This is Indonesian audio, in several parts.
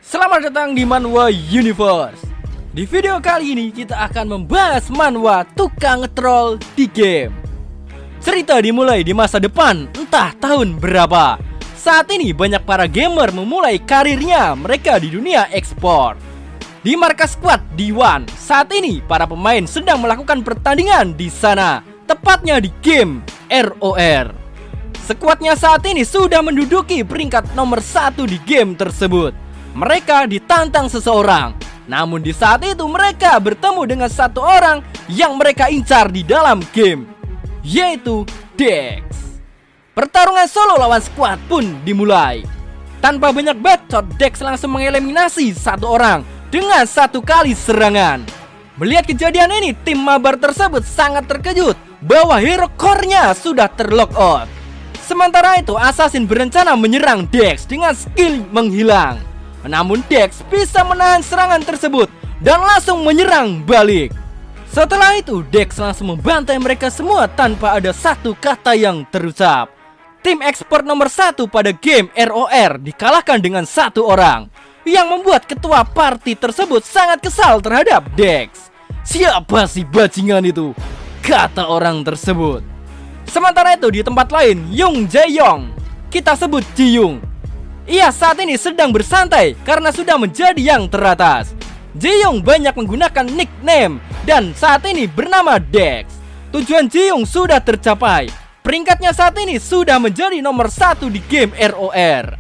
Selamat datang di Manhwa Universe. Di video kali ini kita akan membahas manhwa tukang ngetrol di game. Cerita dimulai di masa depan, entah tahun berapa. Saat ini banyak para gamer memulai karirnya mereka di dunia ekspor. Di markas squad D1, saat ini para pemain sedang melakukan pertandingan di sana, tepatnya di game ROR. Skuadnya saat ini sudah menduduki peringkat nomor 1 di game tersebut. Mereka ditantang seseorang. Namun di saat itu mereka bertemu dengan satu orang yang mereka incar di dalam game, yaitu Dex. Pertarungan solo lawan squad pun dimulai. Tanpa banyak bacot, Dex langsung mengeliminasi satu orang dengan satu kali serangan. Melihat kejadian ini, tim mabar tersebut sangat terkejut bahwa hero core-nya sudah terlock out. Sementara itu, Assassin berencana menyerang Dex dengan skill menghilang. Namun Dex bisa menahan serangan tersebut dan langsung menyerang balik. Setelah itu Dex langsung membantai mereka semua tanpa ada satu kata yang terucap. Tim ekspor nomor 1 pada game ROR dikalahkan dengan satu orang, yang membuat ketua party tersebut sangat kesal terhadap Dex. Siapa sih bajingan itu? Kata orang tersebut. Sementara itu di tempat lain, Young Jae-young, kita sebut Ji-young, ia saat ini sedang bersantai karena sudah menjadi yang teratas. Ji-young banyak menggunakan nickname dan saat ini bernama Dex. Tujuan Ji-young sudah tercapai. Peringkatnya saat ini sudah menjadi nomor 1 di game ROR.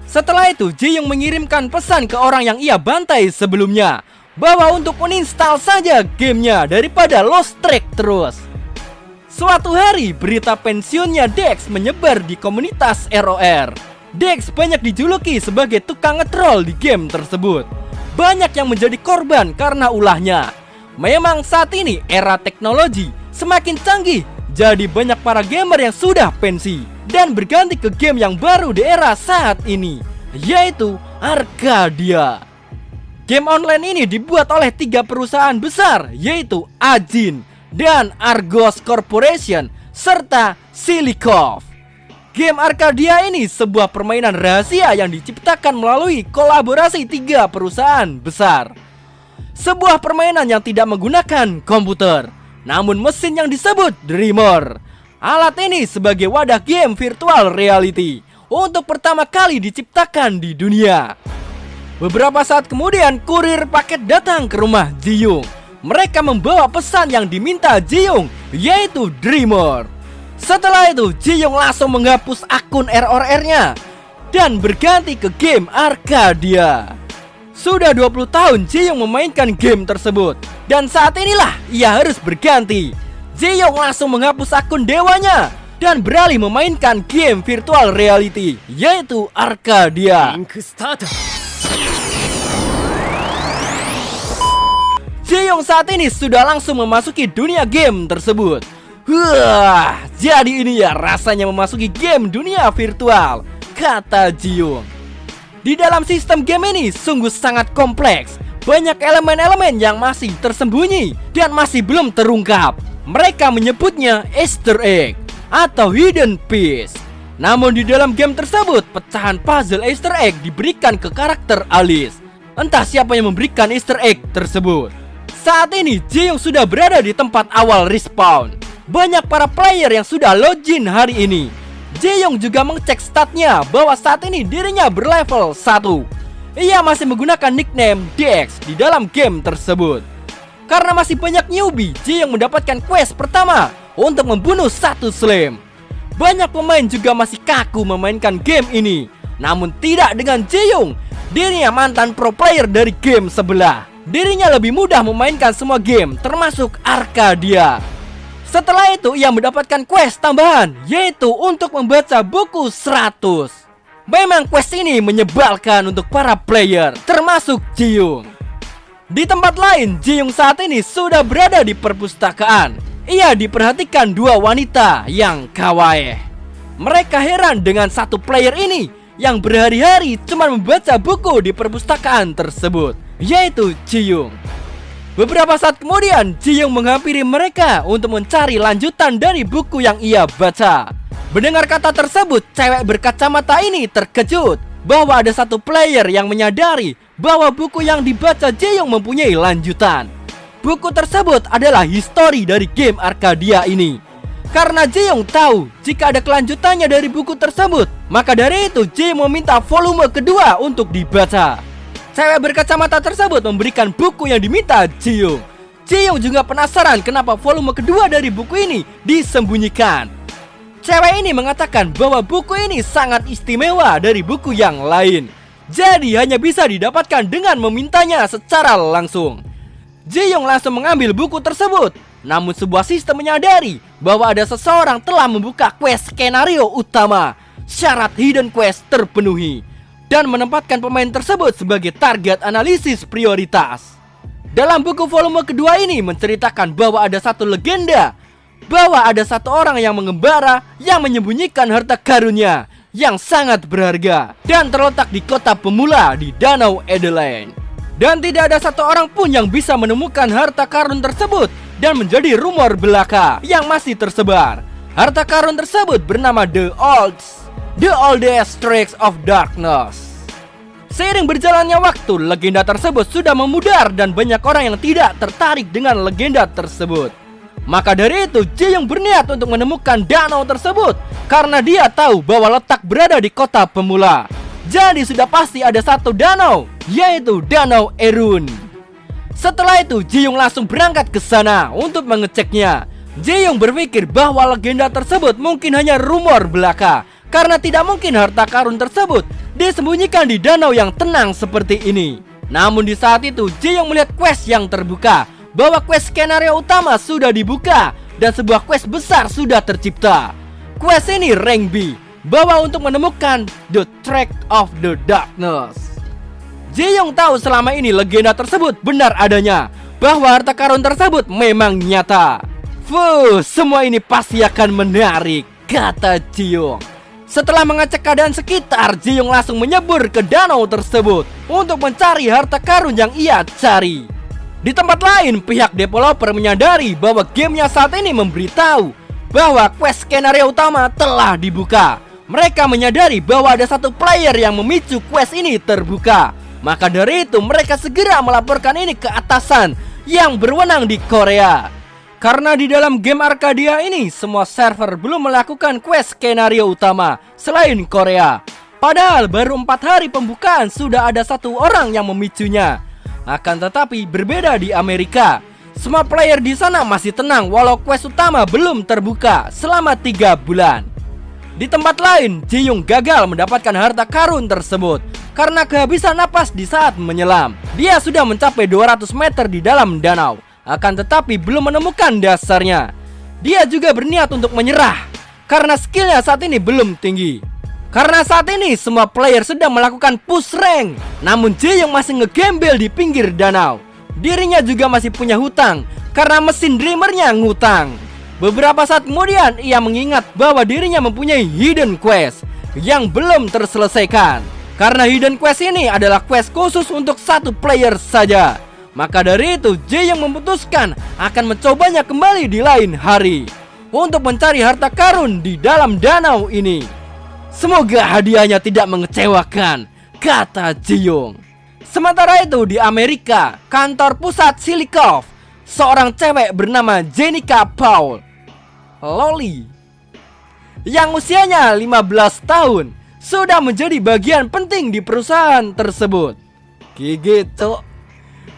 Setelah itu Ji-young mengirimkan pesan ke orang yang ia bantai sebelumnya bahwa untuk uninstall saja gamenya daripada lost track terus. Suatu hari berita pensiunnya Dex menyebar di komunitas ROR. Dex banyak dijuluki sebagai tukang ngetrol di game tersebut. Banyak yang menjadi korban karena ulahnya. Memang saat ini era teknologi semakin canggih, jadi banyak para gamer yang sudah pensi dan berganti ke game yang baru di era saat ini, yaitu Arcadia. Game online ini dibuat oleh 3 perusahaan besar, yaitu Ajin dan Argos Corporation serta Silicov. Game Arcadia ini sebuah permainan rahasia yang diciptakan melalui kolaborasi 3 perusahaan besar. Sebuah permainan yang tidak menggunakan komputer, namun mesin yang disebut Dreamer. Alat ini sebagai wadah game virtual reality untuk pertama kali diciptakan di dunia. Beberapa saat kemudian kurir paket datang ke rumah Ji-young. Mereka membawa pesan yang diminta Ji-young, yaitu Dreamer. Setelah itu Ji-young langsung menghapus akun ROR-nya dan berganti ke game Arcadia. Sudah 20 tahun Ji-young memainkan game tersebut, dan saat inilah ia harus berganti. Ji-young langsung menghapus akun dewanya dan beralih memainkan game virtual reality, yaitu Arcadia. Ji-young saat ini sudah langsung memasuki dunia game tersebut. Jadi ini ya rasanya memasuki game dunia virtual, kata Ji-young. Di dalam sistem game ini sungguh sangat kompleks. Banyak elemen-elemen yang masih tersembunyi dan masih belum terungkap. Mereka menyebutnya Easter egg atau hidden piece. Namun di dalam game tersebut, pecahan puzzle Easter egg diberikan ke karakter Alice. Entah siapa yang memberikan Easter egg tersebut. Saat ini Ji-young sudah berada di tempat awal respawn. Banyak para player yang sudah login hari ini. Ji-young juga mengecek statnya bahwa saat ini dirinya berlevel 1. Ia masih menggunakan nickname Dex di dalam game tersebut. Karena masih banyak newbie, Ji-young mendapatkan quest pertama untuk membunuh satu slime. Banyak pemain juga masih kaku memainkan game ini. Namun tidak dengan Ji-young. Dirinya mantan pro player dari game sebelah. Dirinya lebih mudah memainkan semua game termasuk Arcadia. Setelah itu ia mendapatkan quest tambahan, yaitu untuk membaca buku 100. Memang quest ini menyebalkan untuk para player, termasuk Ji-young. Di tempat lain, Ji-young saat ini sudah berada di perpustakaan. Ia diperhatikan 2 wanita yang kawaii. Mereka heran dengan satu player ini yang berhari-hari cuma membaca buku di perpustakaan tersebut, yaitu Ji-young. Beberapa saat kemudian, Ji-young menghampiri mereka untuk mencari lanjutan dari buku yang ia baca. Mendengar kata tersebut, cewek berkacamata ini terkejut bahwa ada satu player yang menyadari bahwa buku yang dibaca Jae-young mempunyai lanjutan. Buku tersebut adalah histori dari game Arcadia ini. Karena Jae-young tahu jika ada kelanjutannya dari buku tersebut, maka dari itu Jae-young meminta volume kedua untuk dibaca. Cewek berkacamata tersebut memberikan buku yang diminta Jae-young. Jae-young juga penasaran kenapa volume kedua dari buku ini disembunyikan. Cewek ini mengatakan bahwa buku ini sangat istimewa dari buku yang lain, jadi hanya bisa didapatkan dengan memintanya secara langsung. Jae-young langsung mengambil buku tersebut. Namun sebuah sistem menyadari bahwa ada seseorang telah membuka quest skenario utama. Syarat hidden quest terpenuhi dan menempatkan pemain tersebut sebagai target analisis prioritas. Dalam buku volume kedua ini menceritakan bahwa ada satu legenda, bahwa ada satu orang yang mengembara yang menyembunyikan harta karunnya yang sangat berharga dan terletak di kota pemula di Danau Adelaide. Dan tidak ada satu orang pun yang bisa menemukan harta karun tersebut, dan menjadi rumor belaka yang masih tersebar. Harta karun tersebut bernama The Oldest Tracks of Darkness. Seiring berjalannya waktu, legenda tersebut sudah memudar dan banyak orang yang tidak tertarik dengan legenda tersebut. Maka dari itu Jae-young berniat untuk menemukan danau tersebut karena dia tahu bahwa letak berada di kota pemula. Jadi sudah pasti ada satu danau, yaitu Danau Erun. Setelah itu Jae-young langsung berangkat ke sana untuk mengeceknya. Jae-young berpikir bahwa legenda tersebut mungkin hanya rumor belaka, karena tidak mungkin harta karun tersebut disembunyikan di danau yang tenang seperti ini. Namun di saat itu Jae-young melihat quest yang terbuka, bahwa quest skenario utama sudah dibuka dan sebuah quest besar sudah tercipta. Quest ini rank B, bahwa untuk menemukan The Track of the Darkness. Jae-young tahu selama ini legenda tersebut benar adanya, bahwa harta karun tersebut memang nyata. Semua ini pasti akan menarik, kata Jae-young. Setelah mengecek keadaan sekitar, Jae-young langsung menyebur ke danau tersebut untuk mencari harta karun yang ia cari. Di tempat lain, pihak developer menyadari bahwa gamenya saat ini memberitahu bahwa quest skenario utama telah dibuka. Mereka menyadari bahwa ada satu player yang memicu quest ini terbuka. Maka dari itu mereka segera melaporkan ini ke atasan yang berwenang di Korea. Karena di dalam game Arcadia ini semua server belum melakukan quest skenario utama selain Korea. Padahal baru 4 hari pembukaan sudah ada satu orang yang memicunya. Akan tetapi berbeda di Amerika. Semua player di sana masih tenang walau quest utama belum terbuka selama 3 bulan. Di tempat lain, Jae-young gagal mendapatkan harta karun tersebut karena kehabisan napas di saat menyelam. Dia sudah mencapai 200 meter di dalam danau, akan tetapi belum menemukan dasarnya. Dia juga berniat untuk menyerah karena skillnya saat ini belum tinggi. Karena saat ini semua player sedang melakukan push rank, namun Jae-young masih ngegembel di pinggir danau. Dirinya juga masih punya hutang karena mesin dreamernya ngutang. Beberapa saat kemudian ia mengingat bahwa dirinya mempunyai hidden quest yang belum terselesaikan. Karena hidden quest ini adalah quest khusus untuk satu player saja. Maka dari itu Jae-young memutuskan akan mencobanya kembali di lain hari untuk mencari harta karun di dalam danau ini. Semoga hadiahnya tidak mengecewakan, kata Jae-young. Sementara itu di Amerika, kantor pusat Silicorp, seorang cewek bernama Jenica Paul Loli yang usianya 15 tahun sudah menjadi bagian penting di perusahaan tersebut. Gitu.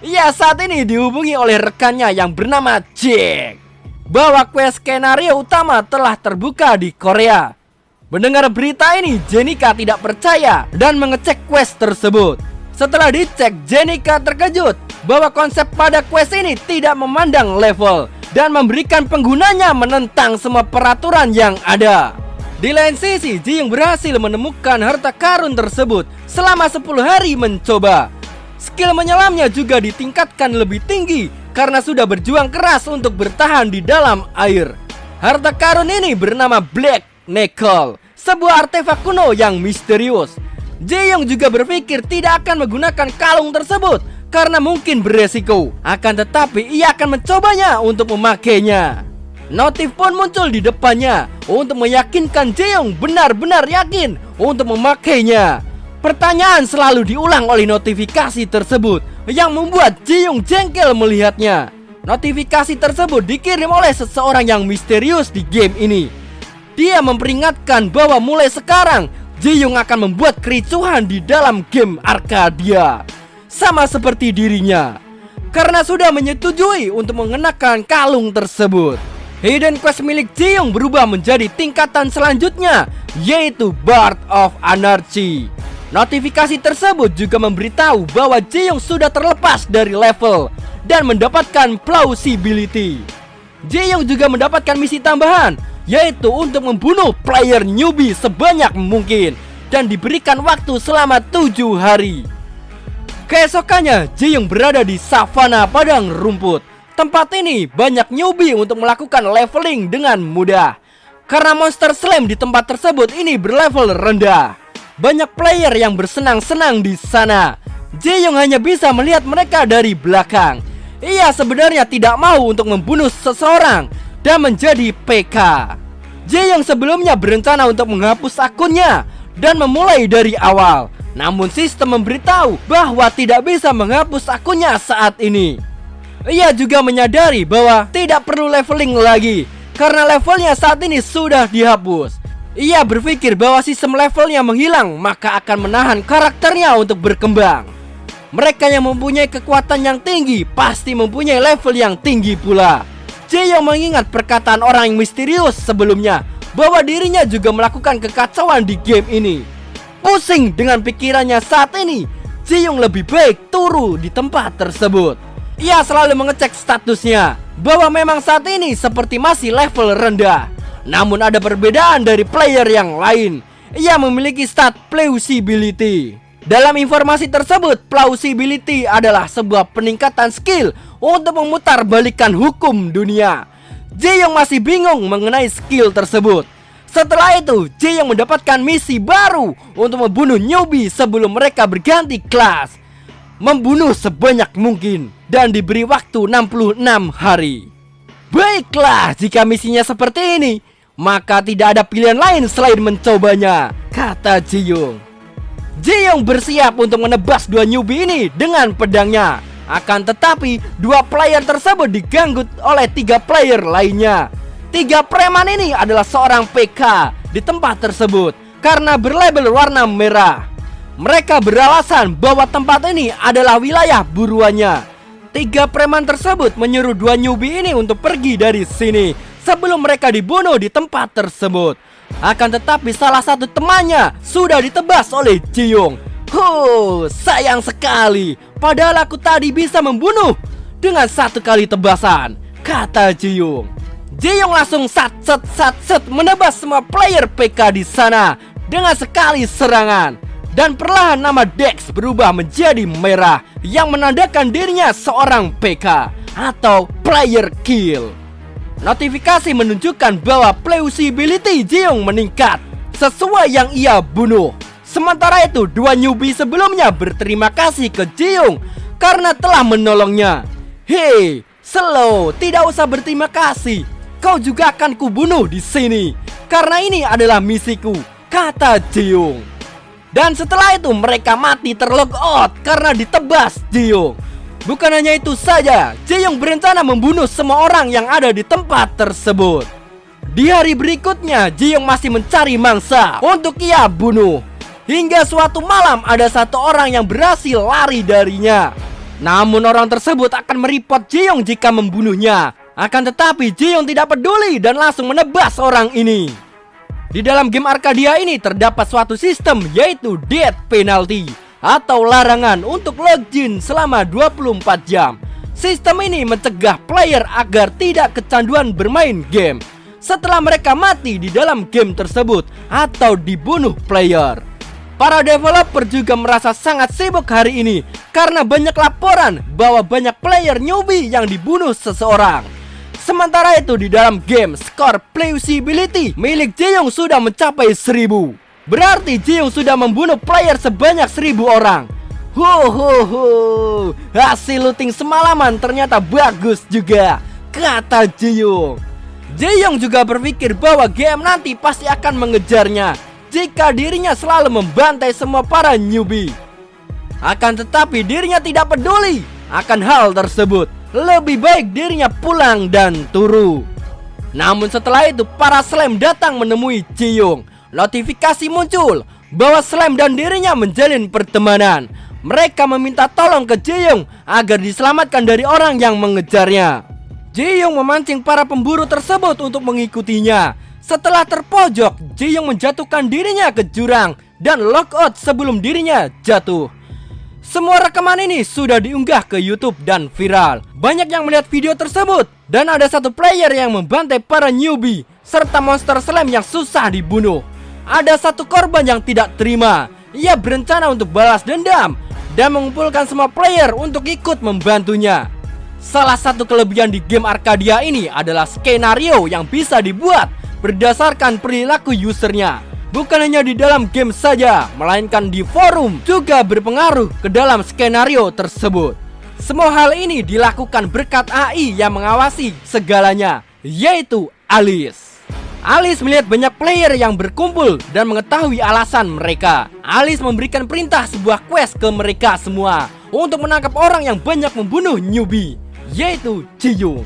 Ia saat ini dihubungi oleh rekannya yang bernama Jack bahwa quest skenario utama telah terbuka di Korea. Mendengar berita ini, Jenica tidak percaya dan mengecek quest tersebut. Setelah dicek, Jenica terkejut bahwa konsep pada quest ini tidak memandang level dan memberikan penggunanya menentang semua peraturan yang ada. Di lain sisi, Jae-young berhasil menemukan harta karun tersebut selama 10 hari mencoba. Skill menyelamnya juga ditingkatkan lebih tinggi karena sudah berjuang keras untuk bertahan di dalam air. Harta karun ini bernama Black Nickel, sebuah artefak kuno yang misterius. Jae-young juga berpikir tidak akan menggunakan kalung tersebut karena mungkin beresiko. Akan tetapi ia akan mencobanya untuk memakainya. Notif pun muncul di depannya untuk meyakinkan Jae-young benar-benar yakin untuk memakainya. Pertanyaan selalu diulang oleh notifikasi tersebut yang membuat Ji-young jengkel melihatnya. Notifikasi tersebut dikirim oleh seseorang yang misterius di game ini. Dia memperingatkan bahwa mulai sekarang Ji-young akan membuat kericuhan di dalam game Arcadia, sama seperti dirinya, karena sudah menyetujui untuk mengenakan kalung tersebut. Hidden quest milik Ji-young berubah menjadi tingkatan selanjutnya, yaitu Bard of Anarchy. Notifikasi tersebut juga memberitahu bahwa Ji-young sudah terlepas dari level dan mendapatkan plausibility. Ji-young juga mendapatkan misi tambahan, yaitu untuk membunuh player newbie sebanyak mungkin dan diberikan waktu selama 7 hari. Keesokannya, Ji-young berada di savana padang rumput. Tempat ini banyak newbie untuk melakukan leveling dengan mudah, karena monster slam di tempat tersebut ini berlevel rendah. Banyak player yang bersenang-senang di sana. Ji-young hanya bisa melihat mereka dari belakang. Ia sebenarnya tidak mau untuk membunuh seseorang dan menjadi PK. Ji-young sebelumnya berencana untuk menghapus akunnya dan memulai dari awal. Namun sistem memberitahu bahwa tidak bisa menghapus akunnya saat ini. Ia juga menyadari bahwa tidak perlu leveling lagi, karena levelnya saat ini sudah dihapus. Ia berpikir bahwa sistem levelnya menghilang, maka akan menahan karakternya untuk berkembang. Mereka yang mempunyai kekuatan yang tinggi pasti mempunyai level yang tinggi pula. Ji-young mengingat perkataan orang yang misterius sebelumnya bahwa dirinya juga melakukan kekacauan di game ini. Pusing dengan pikirannya saat ini, Ji-young lebih baik turun di tempat tersebut. Ia selalu mengecek statusnya bahwa memang saat ini seperti masih level rendah. Namun ada perbedaan dari player yang lain. Ia memiliki stat plausibility. Dalam informasi tersebut, plausibility adalah sebuah peningkatan skill untuk memutarbalikkan hukum dunia. Ji-young masih bingung mengenai skill tersebut. Setelah itu, Ji-young mendapatkan misi baru untuk membunuh newbie sebelum mereka berganti kelas. Membunuh sebanyak mungkin dan diberi waktu 66 hari. Baiklah, jika misinya seperti ini, maka tidak ada pilihan lain selain mencobanya, kata Ji-young. Ji-young bersiap untuk menebas dua newbie ini dengan pedangnya. Akan tetapi, dua player tersebut diganggu oleh 3 player lainnya. 3 preman ini adalah seorang PK di tempat tersebut karena berlabel warna merah. Mereka beralasan bahwa tempat ini adalah wilayah buruannya. 3 preman tersebut menyuruh 2 newbie ini untuk pergi dari sini sebelum mereka dibunuh di tempat tersebut. Akan tetapi salah satu temannya sudah ditebas oleh Ji-young. Sayang sekali. Padahal aku tadi bisa membunuh dengan 1 kali tebasan, kata Ji-young. Ji-young langsung sat menebas semua player PK di sana dengan sekali serangan. Dan perlahan nama Dex berubah menjadi merah yang menandakan dirinya seorang PK atau player kill. Notifikasi menunjukkan bahwa plausibility Ji-young meningkat sesuai yang ia bunuh. Sementara itu, 2 newbie sebelumnya berterima kasih ke Ji-young karena telah menolongnya. Hei, slow, tidak usah berterima kasih. Kau juga akan kubunuh di sini karena ini adalah misiku, kata Ji-young. Dan setelah itu mereka mati terlog out karena ditebas Ji-young. Bukan hanya itu saja, Ji-young berencana membunuh semua orang yang ada di tempat tersebut. Di hari berikutnya, Ji-young masih mencari mangsa untuk ia bunuh. Hingga suatu malam ada 1 orang yang berhasil lari darinya. Namun orang tersebut akan mereport Ji-young jika membunuhnya. Akan tetapi Ji-young tidak peduli dan langsung menebas orang ini. Di dalam game Arcadia ini terdapat suatu sistem, yaitu death penalty atau larangan untuk login selama 24 jam. Sistem ini mencegah player agar tidak kecanduan bermain game setelah mereka mati di dalam game tersebut atau dibunuh player. Para developer juga merasa sangat sibuk hari ini karena banyak laporan bahwa banyak player newbie yang dibunuh seseorang. Sementara itu di dalam game, skor plausibility milik Ji-young sudah mencapai 1000. Berarti Ji-young sudah membunuh player sebanyak 1000 orang. Hasil looting semalaman ternyata bagus juga, kata Ji-young. Ji-young juga berpikir bahwa game nanti pasti akan mengejarnya. jika dirinya selalu membantai semua para newbie. Akan tetapi dirinya tidak peduli akan hal tersebut. Lebih baik dirinya pulang dan turu. Namun setelah itu para slime datang menemui Ji-young. Notifikasi muncul bahwa slime dan dirinya menjalin pertemanan. Mereka meminta tolong ke Ji-young agar diselamatkan dari orang yang mengejarnya. Ji-young memancing para pemburu tersebut untuk mengikutinya. Setelah terpojok, Ji-young menjatuhkan dirinya ke jurang dan lockout sebelum dirinya jatuh. Semua rekaman ini sudah diunggah ke YouTube dan viral. Banyak yang melihat video tersebut. Dan ada satu player yang membantai para newbie serta monster slime yang susah dibunuh. Ada satu korban yang tidak terima. Ia berencana untuk balas dendam dan mengumpulkan semua player untuk ikut membantunya. Salah satu kelebihan di game Arcadia ini adalah skenario yang bisa dibuat berdasarkan perilaku usernya. Bukan hanya di dalam game saja, melainkan di forum juga berpengaruh ke dalam skenario tersebut. Semua hal ini dilakukan berkat AI yang mengawasi segalanya, yaitu Alice. Alice melihat banyak player yang berkumpul dan mengetahui alasan mereka. Alice memberikan perintah sebuah quest ke mereka semua untuk menangkap orang yang banyak membunuh newbie, yaitu Ji-young.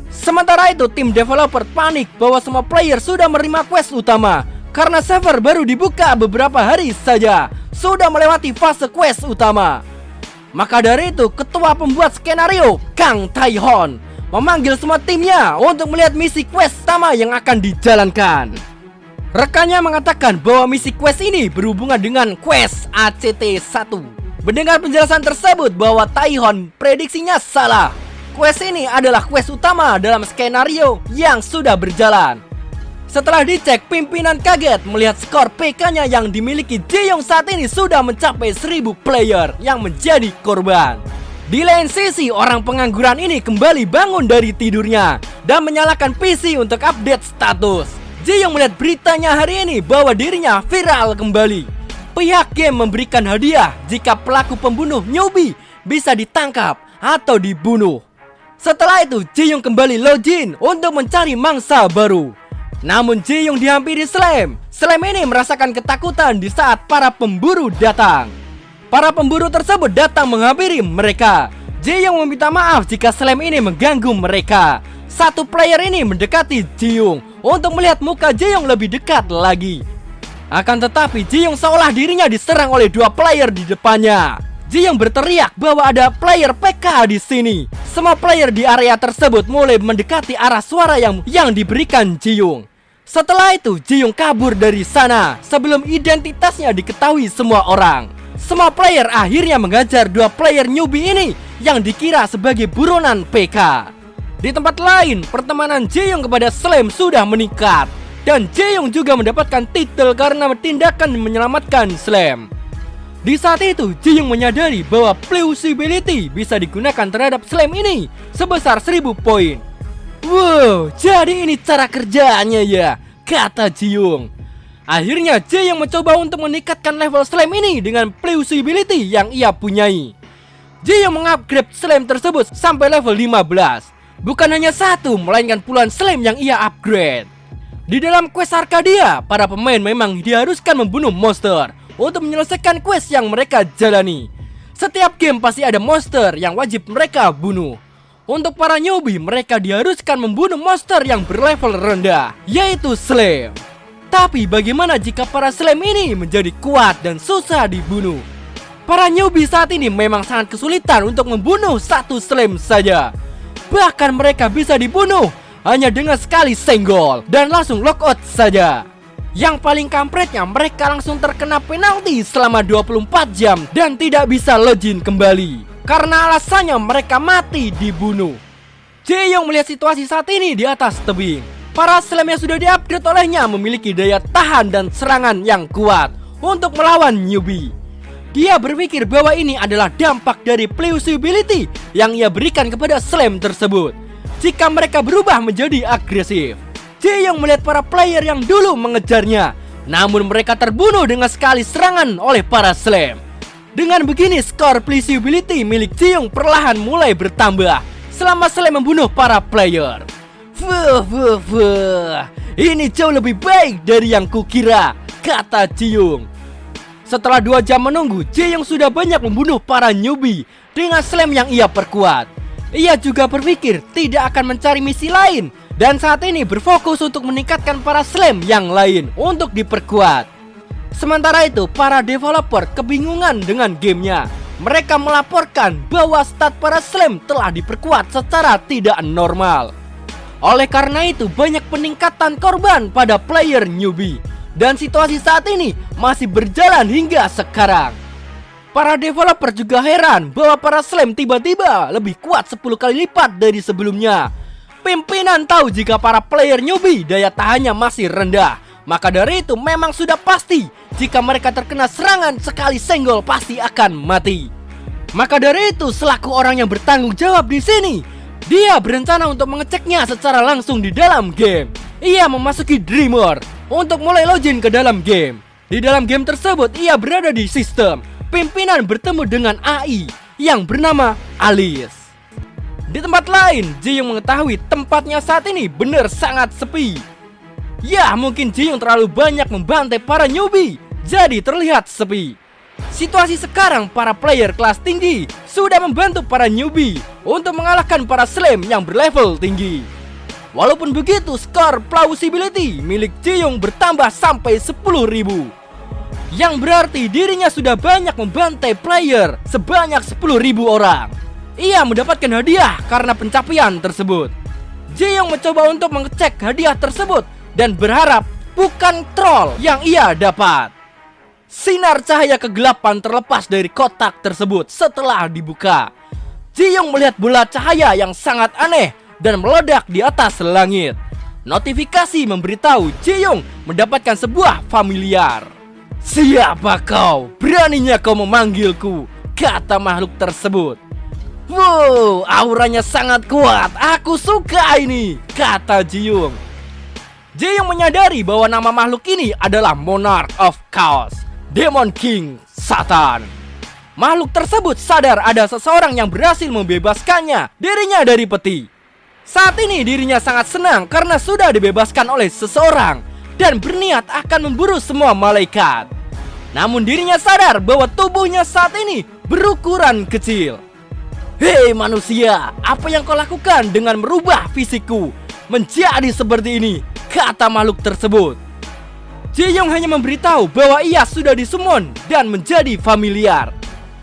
Sementara itu tim developer panik bahwa semua player sudah menerima quest utama. Karena server baru dibuka beberapa hari saja, sudah melewati fase quest utama. Maka dari itu, ketua pembuat skenario, Kang Tae-hon, memanggil semua timnya untuk melihat misi quest utama yang akan dijalankan. Rekannya mengatakan bahwa misi quest ini berhubungan dengan quest ACT-1. Mendengar penjelasan tersebut bahwa Tae-hon prediksinya salah. Quest ini adalah quest utama dalam skenario yang sudah berjalan. Setelah dicek, pimpinan kaget melihat skor PK-nya yang dimiliki Ji-young saat ini sudah mencapai 1000 player yang menjadi korban. Di lain sisi, orang pengangguran ini kembali bangun dari tidurnya dan menyalakan PC untuk update status. Ji-young melihat beritanya hari ini bahwa dirinya viral kembali. Pihak game memberikan hadiah jika pelaku pembunuh newbie bisa ditangkap atau dibunuh. Setelah itu, Ji-young kembali login untuk mencari mangsa baru. Namun Ji-young dihampiri slime. Slime ini merasakan ketakutan di saat para pemburu datang. Para pemburu tersebut datang menghampiri mereka. Ji-young meminta maaf jika slime ini mengganggu mereka. Satu player ini mendekati Ji-young untuk melihat muka Ji-young lebih dekat lagi. Akan tetapi Ji-young seolah dirinya diserang oleh dua player di depannya. Ji-young berteriak bahwa ada player PK di sini. Semua player di area tersebut mulai mendekati arah suara yang diberikan Ji-young. Setelah itu Ji-young kabur dari sana sebelum identitasnya diketahui semua orang. Semua player akhirnya mengajar dua player newbie ini yang dikira sebagai buronan PK. Di tempat lain, pertemanan Ji-young kepada slime sudah meningkat. Dan Ji-young juga mendapatkan titel karena tindakan menyelamatkan slime. Di saat itu, Ji-young menyadari bahwa plausibility bisa digunakan terhadap slime ini sebesar 1000 poin. Wow, jadi ini cara kerjanya ya, kata Ji-young. Akhirnya Ji-young mencoba untuk meningkatkan level slime ini dengan plausibility yang ia punyai. Ji-young mengupgrade slime tersebut sampai level 15. Bukan hanya satu, melainkan puluhan slime yang ia upgrade. Di dalam quest Arcadia, para pemain memang diharuskan membunuh monster untuk menyelesaikan quest yang mereka jalani. Setiap game pasti ada monster yang wajib mereka bunuh. Untuk para newbie, mereka diharuskan membunuh monster yang berlevel rendah, yaitu slime. Tapi bagaimana jika para slime ini menjadi kuat dan susah dibunuh? Para newbie saat ini memang sangat kesulitan untuk membunuh satu slime saja. Bahkan mereka bisa dibunuh hanya dengan sekali senggol dan langsung lockout saja. Yang paling kampretnya, mereka langsung terkena penalti selama 24 jam dan tidak bisa login kembali karena alasannya mereka mati dibunuh. Ji-young melihat situasi saat ini di atas tebing. Para slime yang sudah diupgrade olehnya memiliki daya tahan dan serangan yang kuat untuk melawan newbie. Dia berpikir bahwa ini adalah dampak dari plausibility yang ia berikan kepada slime tersebut jika mereka berubah menjadi agresif. Ji-young melihat para player yang dulu mengejarnya, namun mereka terbunuh dengan sekali serangan oleh para slime. Dengan begini, skor plausibility milik Ji-young perlahan mulai bertambah selama slime membunuh para player. Ini jauh lebih baik dari yang kukira, kata Jiyung. Setelah 2 jam menunggu, Jiyung sudah banyak membunuh para newbie dengan slam yang ia perkuat. Ia juga berpikir tidak akan mencari misi lain dan saat ini berfokus untuk meningkatkan para slam yang lain untuk diperkuat. Sementara itu, para developer kebingungan dengan gamenya. Mereka melaporkan bahwa stat para slam telah diperkuat secara tidak normal. Oleh karena itu, banyak peningkatan korban pada player newbie. Dan situasi saat ini masih berjalan hingga sekarang. Para developer juga heran bahwa para slam tiba-tiba lebih kuat 10 kali lipat dari sebelumnya. Pimpinan tahu jika para player newbie daya tahannya masih rendah. Maka dari itu memang sudah pasti jika mereka terkena serangan sekali senggol pasti akan mati. Maka dari itu selaku orang yang bertanggung jawab di sini, dia berencana untuk mengeceknya secara langsung di dalam game. Ia memasuki Dreamer untuk mulai login ke dalam game. Di dalam game tersebut ia berada di sistem. Pimpinan bertemu dengan AI yang bernama Alice. Di tempat lain, Jiyung mengetahui tempatnya saat ini benar sangat sepi. Ya, mungkin Jiyung terlalu banyak membantai para newbie, jadi terlihat sepi. Situasi sekarang para player kelas tinggi sudah membantu para newbie untuk mengalahkan para slam yang berlevel tinggi. Walaupun begitu, skor plausibility milik Jiyung bertambah sampai 10.000. Yang berarti dirinya sudah banyak membantai player sebanyak 10.000 orang. Ia mendapatkan hadiah karena pencapaian tersebut. Jiyung mencoba untuk mengecek hadiah tersebut dan berharap bukan troll yang ia dapat. Sinar cahaya kegelapan terlepas dari kotak tersebut setelah dibuka. Jiyung melihat bola cahaya yang sangat aneh dan meledak di atas langit. Notifikasi memberitahu Jiyung mendapatkan sebuah familiar. "Siapa kau? Beraninya kau memanggilku?" kata makhluk tersebut. "Wow, auranya sangat kuat. Aku suka ini," kata Jiyung. Jiyung menyadari bahwa nama makhluk ini adalah Monarch of Chaos, Demon King, Satan. Makhluk tersebut sadar ada seseorang yang berhasil membebaskannya, dirinya dari peti. Saat ini dirinya sangat senang karena sudah dibebaskan oleh seseorang dan berniat akan memburu semua malaikat. Namun dirinya sadar bahwa tubuhnya saat ini berukuran kecil. "Hei manusia, apa yang kau lakukan dengan merubah fisikku menjadi seperti ini?" kata makhluk tersebut. Jiyung hanya memberitahu bahwa ia sudah disummon dan menjadi familiar.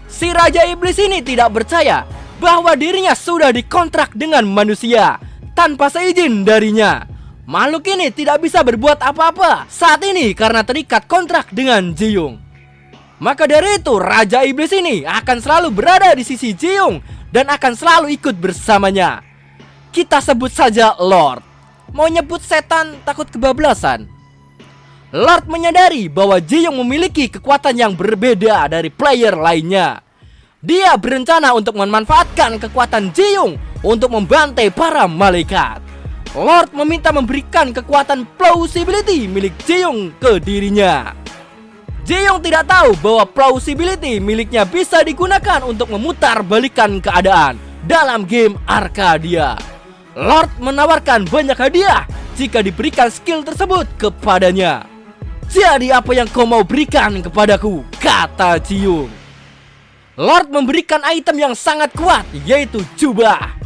Si Raja Iblis ini tidak percaya bahwa dirinya sudah dikontrak dengan manusia tanpa seizin darinya. Makhluk ini tidak bisa berbuat apa-apa saat ini karena terikat kontrak dengan Jiyung. Maka dari itu Raja Iblis ini akan selalu berada di sisi Jiyung dan akan selalu ikut bersamanya. Kita sebut saja Lord. Mau nyebut setan takut kebablasan. Lord menyadari bahwa Jiyung memiliki kekuatan yang berbeda dari player lainnya. Dia berencana untuk memanfaatkan kekuatan Jiyung untuk membantai para malaikat. Lord meminta memberikan kekuatan plausibility milik Jiyung ke dirinya. Jiyung tidak tahu bahwa plausibility miliknya bisa digunakan untuk memutar balikan keadaan dalam game Arcadia. Lord menawarkan banyak hadiah jika diberikan skill tersebut kepadanya. "Jadi apa yang kau mau berikan kepadaku?" kata Jiyung. Lord memberikan item yang sangat kuat, yaitu jubah.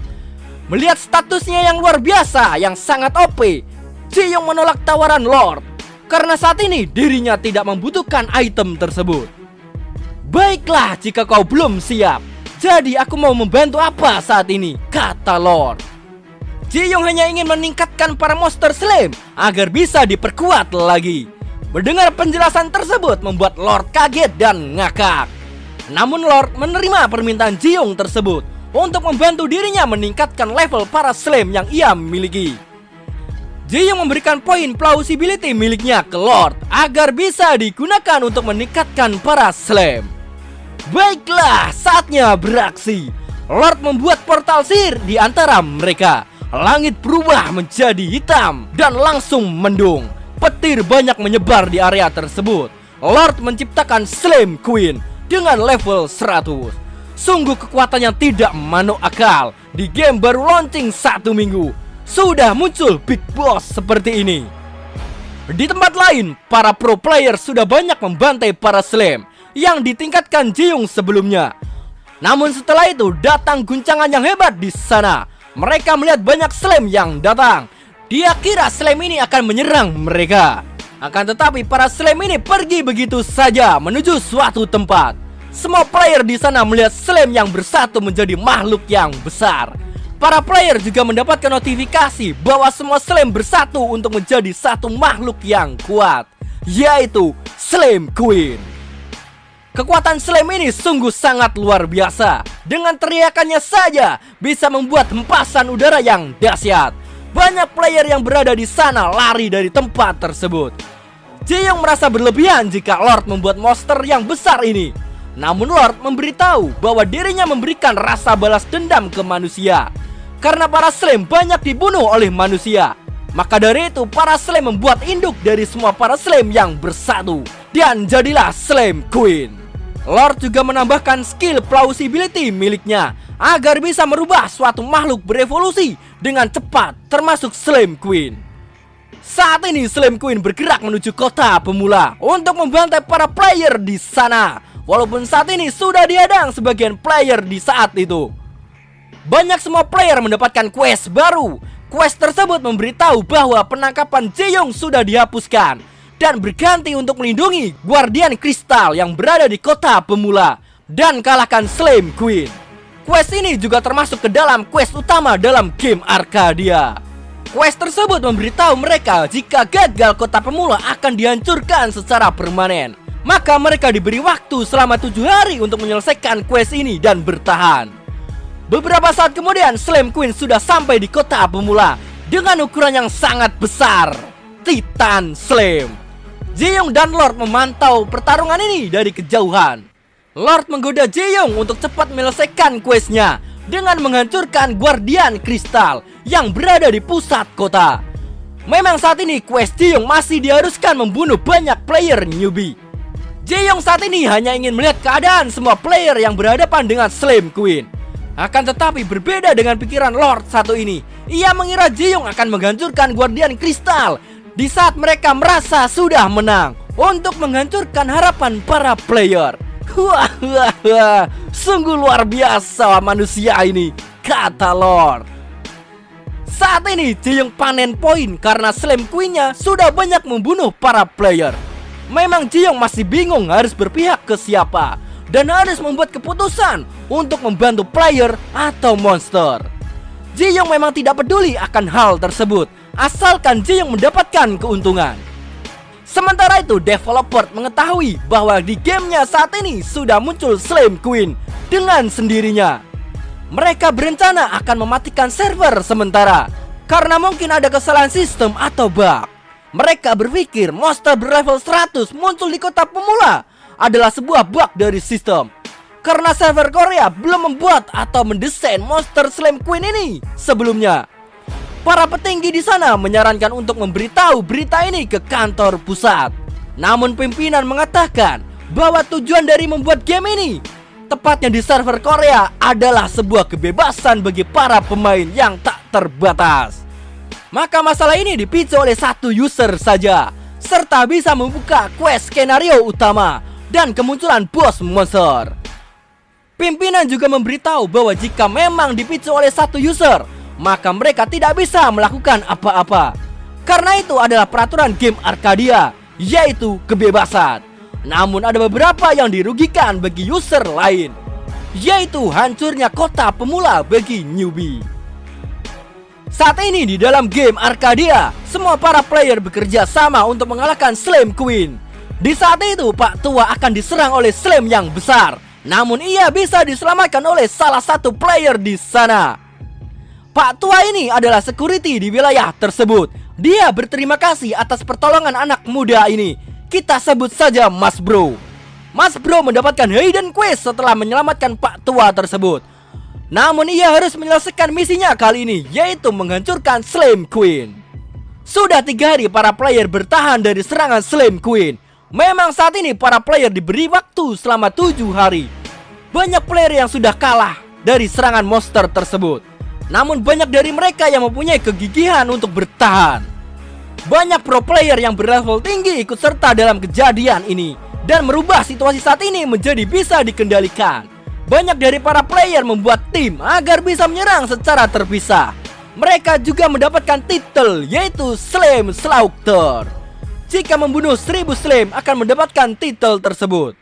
Melihat statusnya yang luar biasa, yang sangat OP, Jiyung menolak tawaran Lord karena saat ini dirinya tidak membutuhkan item tersebut. "Baiklah jika kau belum siap, jadi aku mau membantu apa saat ini?" kata Lord. Jiyung hanya ingin meningkatkan para monster slam agar bisa diperkuat lagi. Mendengar penjelasan tersebut membuat Lord kaget dan ngakak. Namun Lord menerima permintaan Jiyung tersebut untuk membantu dirinya meningkatkan level para slam yang ia miliki. Jiyung memberikan poin plausibility miliknya ke Lord agar bisa digunakan untuk meningkatkan para slam. Baiklah, saatnya beraksi. Lord membuat portal sihir di antara mereka. Langit berubah menjadi hitam dan langsung mendung. Petir banyak menyebar di area tersebut. Lord menciptakan Slam Queen dengan level 100. Sungguh kekuatan yang tidak masuk akal. Di game baru launching 1 minggu sudah muncul Big Boss seperti ini. Di tempat lain, para pro player sudah banyak membantai para Slam yang ditingkatkan Ji-young sebelumnya. Namun setelah itu datang guncangan yang hebat di sana. Mereka melihat banyak Slam yang datang. Dia kira Slam ini akan menyerang mereka. Akan tetapi para Slam ini pergi begitu saja menuju suatu tempat. Semua player di sana melihat Slam yang bersatu menjadi makhluk yang besar. Para player juga mendapatkan notifikasi bahwa semua Slam bersatu untuk menjadi satu makhluk yang kuat, yaitu Slam Queen. Kekuatan Slam ini sungguh sangat luar biasa. Dengan teriakannya saja bisa membuat hempasan udara yang dahsyat. Banyak player yang berada di sana lari dari tempat tersebut. Ji-young merasa berlebihan jika Lord membuat monster yang besar ini. Namun Lord memberitahu bahwa dirinya memberikan rasa balas dendam ke manusia. Karena para Slam banyak dibunuh oleh manusia. Maka dari itu para Slam membuat induk dari semua para Slam yang bersatu. Dan jadilah Slam Queen. Lord juga menambahkan skill plausibility miliknya agar bisa merubah suatu makhluk berevolusi dengan cepat, termasuk Slam Queen. Saat ini Slam Queen bergerak menuju kota pemula untuk membantai para player di sana. Walaupun saat ini sudah dihadang sebagian player di saat itu. Banyak semua player mendapatkan quest baru. Quest tersebut memberitahu bahwa penangkapan Ji-young sudah dihapuskan dan berganti untuk melindungi Guardian Kristal yang berada di kota pemula dan kalahkan Slam Queen. Quest ini juga termasuk ke dalam quest utama dalam game Arcadia. Quest tersebut memberitahu mereka jika gagal kota pemula akan dihancurkan secara permanen. Maka mereka diberi waktu selama 7 hari untuk menyelesaikan quest ini dan bertahan. Beberapa saat kemudian Slam Queen sudah sampai di kota pemula dengan ukuran yang sangat besar, Titan Slam. Ji-young dan Lord memantau pertarungan ini dari kejauhan. Lord menggoda Ji-young untuk cepat menyelesaikan questnya dengan menghancurkan Guardian Kristal yang berada di pusat kota. Memang saat ini quest Ji-young masih diharuskan membunuh banyak player newbie. Ji-young saat ini hanya ingin melihat keadaan semua player yang berhadapan dengan Slam Queen. Akan tetapi berbeda dengan pikiran Lord satu ini. Ia mengira Ji-young akan menghancurkan Guardian Kristal di saat mereka merasa sudah menang untuk menghancurkan harapan para player. Wah, sungguh luar biasa manusia ini, kata Lord. Saat ini Ji-young panen poin karena Slam Queen-nya sudah banyak membunuh para player. Memang Ji-young masih bingung harus berpihak ke siapa dan harus membuat keputusan untuk membantu player atau monster. Ji-young memang tidak peduli akan hal tersebut, asalkan Ji-young mendapatkan keuntungan. Sementara itu developer mengetahui bahwa di gamenya saat ini sudah muncul Slam Queen dengan sendirinya. Mereka berencana akan mematikan server sementara karena mungkin ada kesalahan sistem atau bug. Mereka berpikir monster berlevel 100 muncul di kota pemula adalah sebuah bug dari sistem. Karena server Korea belum membuat atau mendesain monster Slam Queen ini sebelumnya. Para petinggi di sana menyarankan untuk memberitahu berita ini ke kantor pusat. Namun pimpinan mengatakan bahwa tujuan dari membuat game ini, tepatnya di server Korea, adalah sebuah kebebasan bagi para pemain yang tak terbatas. Maka masalah ini dipicu oleh satu user saja, serta bisa membuka quest skenario utama dan kemunculan bos monster. Pimpinan juga memberitahu bahwa jika memang dipicu oleh satu user, maka mereka tidak bisa melakukan apa-apa. Karena itu adalah peraturan game Arcadia, yaitu kebebasan. Namun ada beberapa yang dirugikan bagi user lain, yaitu hancurnya kota pemula bagi newbie. Saat ini di dalam game Arcadia, semua para player bekerja sama untuk mengalahkan Slam Queen. Di saat itu Pak Tua akan diserang oleh Slam yang besar, namun ia bisa diselamatkan oleh salah satu player di sana. Pak Tua ini adalah security di wilayah tersebut. Dia berterima kasih atas pertolongan anak muda ini. Kita sebut saja Mas Bro. Mas Bro mendapatkan hidden quest setelah menyelamatkan Pak Tua tersebut. Namun ia harus menyelesaikan misinya kali ini, yaitu menghancurkan Slam Queen. Sudah 3 hari para player bertahan dari serangan Slam Queen. Memang saat ini para player diberi waktu selama 7 hari. Banyak player yang sudah kalah dari serangan monster tersebut. Namun banyak dari mereka yang mempunyai kegigihan untuk bertahan. Banyak pro player yang berlevel tinggi ikut serta dalam kejadian ini dan merubah situasi saat ini menjadi bisa dikendalikan. Banyak dari para player membuat tim agar bisa menyerang secara terpisah. Mereka juga mendapatkan titel yaitu Slime Slaughter. Jika membunuh 1000 slime akan mendapatkan titel tersebut.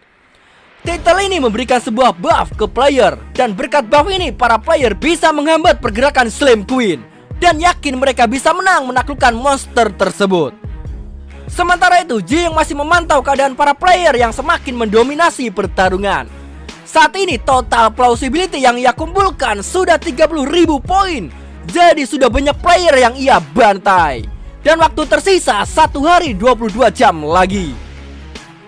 Titel ini memberikan sebuah buff ke player, dan berkat buff ini para player bisa menghambat pergerakan Slime Queen dan yakin mereka bisa menang menaklukkan monster tersebut. Sementara itu, Ji-Young masih memantau keadaan para player yang semakin mendominasi pertarungan. Saat ini total plausibility yang ia kumpulkan sudah 30.000 poin. Jadi sudah banyak player yang ia bantai. Dan waktu tersisa 1 hari 22 jam lagi.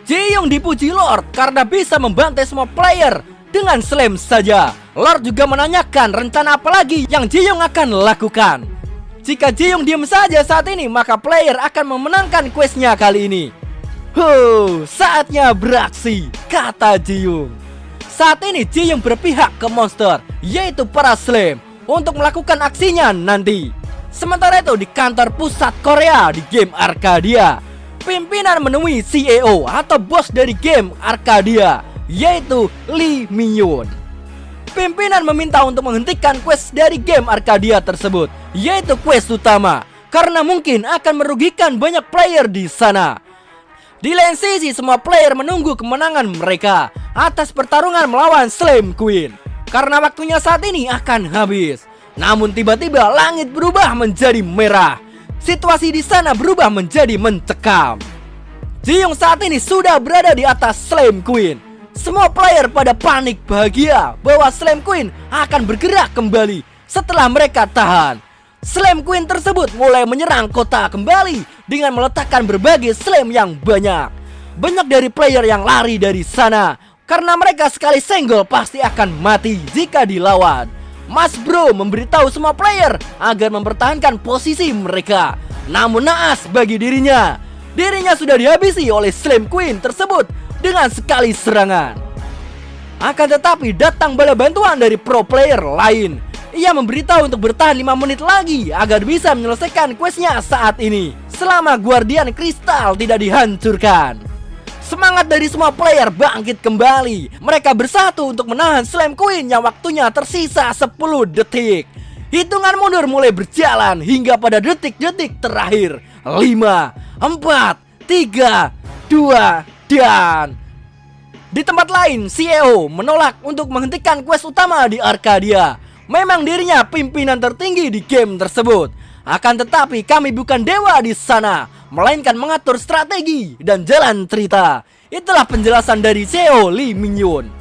Ji-Young dipuji Lord karena bisa membantai semua player dengan slam saja. Lord juga menanyakan rencana apa lagi yang Ji-Young akan lakukan. Jika Ji-Young diam saja saat ini, maka player akan memenangkan questnya kali ini. Saatnya beraksi, kata Ji-Young. Saat ini Ji-Young berpihak ke monster, yaitu para slime, untuk melakukan aksinya nanti. Sementara itu di kantor pusat Korea di game Arcadia, pimpinan menemui CEO atau bos dari game Arcadia, yaitu Lee Min-yoon. Pimpinan meminta untuk menghentikan quest dari game Arcadia tersebut, yaitu quest utama, karena mungkin akan merugikan banyak player di sana. Di lain sisi, semua player menunggu kemenangan mereka atas pertarungan melawan Slime Queen, karena waktunya saat ini akan habis. Namun tiba-tiba langit berubah menjadi merah. Situasi di sana berubah menjadi mencekam. Ji-Young saat ini sudah berada di atas Slime Queen. Semua player pada panik bahagia bahwa Slime Queen akan bergerak kembali setelah mereka tahan. Slime Queen tersebut mulai menyerang kota kembali dengan meletakkan berbagai slime yang banyak. Banyak dari player yang lari dari sana karena mereka sekali senggol pasti akan mati jika dilawan. Mas Bro memberitahu semua player agar mempertahankan posisi mereka. Namun naas bagi dirinya sudah dihabisi oleh Slime Queen tersebut dengan sekali serangan. Akan tetapi datang bala bantuan dari pro player lain. Ia memberitahu untuk bertahan 5 menit lagi agar bisa menyelesaikan questnya saat ini, selama Guardian Kristal tidak dihancurkan. Semangat dari semua player bangkit kembali. Mereka bersatu untuk menahan Slime Queen yang waktunya tersisa 10 detik. Hitungan mundur mulai berjalan hingga pada detik-detik terakhir. 5, 4, 3, 2, dan di tempat lain, CEO menolak untuk menghentikan quest utama di Arcadia. Memang dirinya pimpinan tertinggi di game tersebut. Akan tetapi kami bukan dewa di sana, melainkan mengatur strategi dan jalan cerita. Itulah penjelasan dari CEO Lee Min-yoon.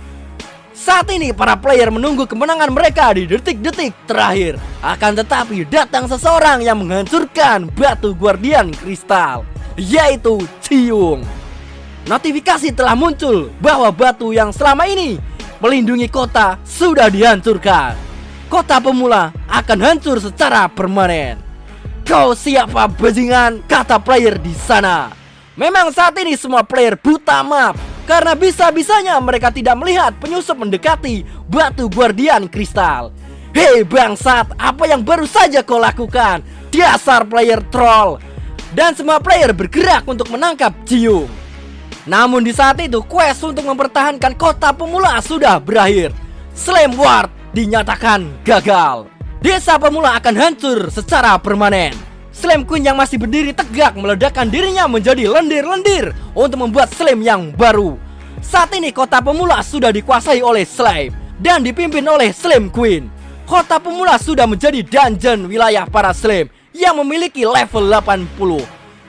Saat ini para player menunggu kemenangan mereka di detik-detik terakhir. Akan tetapi datang seseorang yang menghancurkan batu Guardian Kristal, yaitu Ji-Young. Notifikasi telah muncul bahwa batu yang selama ini melindungi kota sudah dihancurkan. Kota pemula akan hancur secara permanen. Kau siapa bajingan? Kata player di sana. Memang saat ini semua player buta map karena bisa-bisanya mereka tidak melihat penyusup mendekati batu Guardian Kristal. Hei bangsat, apa yang baru saja kau lakukan? Dasar player troll. Dan semua player bergerak untuk menangkap Ji-Young. Namun di saat itu quest untuk mempertahankan kota pemula sudah berakhir. Slime Ward dinyatakan gagal. Desa pemula akan hancur secara permanen. Slime Queen yang masih berdiri tegak meledakkan dirinya menjadi lendir-lendir untuk membuat slime yang baru. Saat ini kota pemula sudah dikuasai oleh slime dan dipimpin oleh Slime Queen. Kota pemula sudah menjadi dungeon wilayah para slime yang memiliki level 80.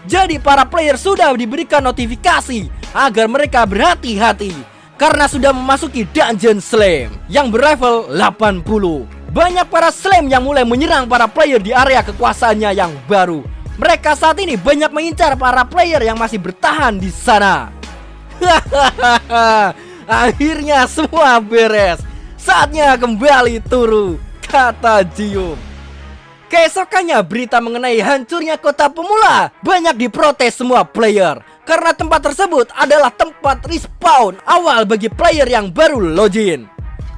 Jadi para player sudah diberikan notifikasi agar mereka berhati-hati karena sudah memasuki dungeon slime yang berlevel 80. Banyak para slime yang mulai menyerang para player di area kekuasaannya yang baru. Mereka saat ini banyak mengincar para player yang masih bertahan di sana. Akhirnya semua beres. Saatnya kembali turu, kata Ji-Young. Keesokannya berita mengenai hancurnya kota pemula banyak diprotes semua player karena tempat tersebut adalah tempat respawn awal bagi player yang baru login.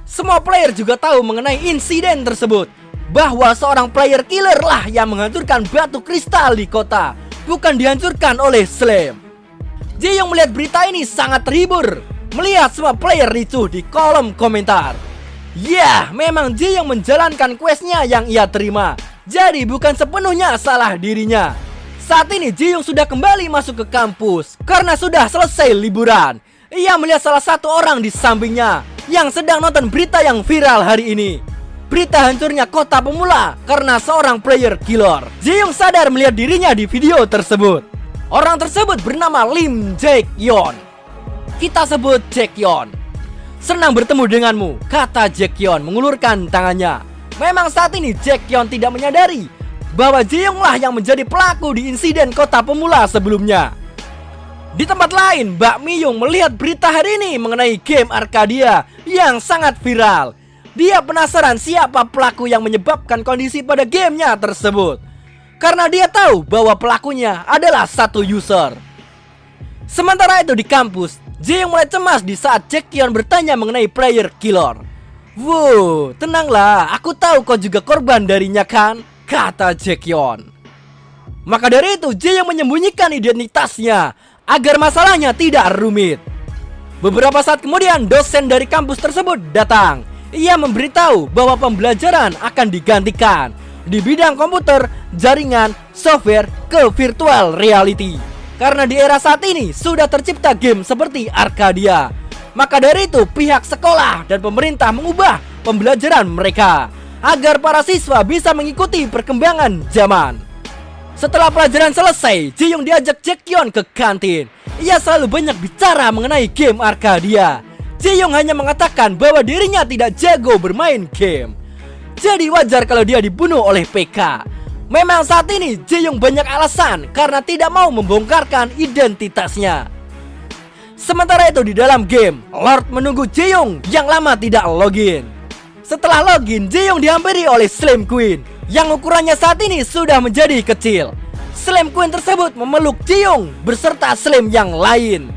Semua player juga tahu mengenai insiden tersebut, bahwa seorang player killer lah yang menghancurkan batu kristal di kota, bukan dihancurkan oleh Slam. Jaehyung melihat berita ini sangat terhibur, melihat semua player ricuh di kolom komentar. Ya, memang Jaehyung menjalankan questnya yang ia terima, jadi bukan sepenuhnya salah dirinya. Saat ini Jaehyung sudah kembali masuk ke kampus karena sudah selesai liburan. Ia melihat salah satu orang di sampingnya yang sedang nonton berita yang viral hari ini. Berita hancurnya kota pemula karena seorang player killer. Jaehyung sadar melihat dirinya di video tersebut. Orang tersebut bernama Lim Jae-kyeon. Kita sebut Jae-kyeon. Senang bertemu denganmu, kata Jae-kyeon mengulurkan tangannya. Memang saat ini Jae-kyeon tidak menyadari bahwa Jaehyung lah yang menjadi pelaku di insiden kota pemula sebelumnya. Di tempat lain, Mbak Miyung melihat berita hari ini mengenai game Arcadia yang sangat viral. Dia penasaran siapa pelaku yang menyebabkan kondisi pada gamenya tersebut, karena dia tahu bahwa pelakunya adalah satu user. Sementara itu di kampus, Jaehyung mulai cemas di saat Jae-kyeon bertanya mengenai player killer. "Wow, tenanglah, aku tahu kau juga korban darinya kan?" kata Jae-kyeon. Maka dari itu Jaehyung menyembunyikan identitasnya agar masalahnya tidak rumit. Beberapa saat kemudian dosen dari kampus tersebut datang. Ia memberitahu bahwa pembelajaran akan digantikan di bidang komputer, jaringan, software ke virtual reality. Karena di era saat ini sudah tercipta game seperti Arcadia. Maka dari itu pihak sekolah dan pemerintah mengubah pembelajaran mereka agar para siswa bisa mengikuti perkembangan zaman. Setelah pelajaran selesai, Jaehyung diajak Jae-kyeon ke kantin. Ia selalu banyak bicara mengenai game Arcadia. Jaehyung hanya mengatakan bahwa dirinya tidak jago bermain game, jadi wajar kalau dia dibunuh oleh PK. Memang saat ini Jaehyung banyak alasan karena tidak mau membongkarkan identitasnya. Sementara itu di dalam game, Lord menunggu Jaehyung yang lama tidak login. Setelah login, Jaehyung dihampiri oleh Slam Queen yang ukurannya saat ini sudah menjadi kecil. Slam Queen tersebut memeluk Jaehyung beserta Slam yang lain.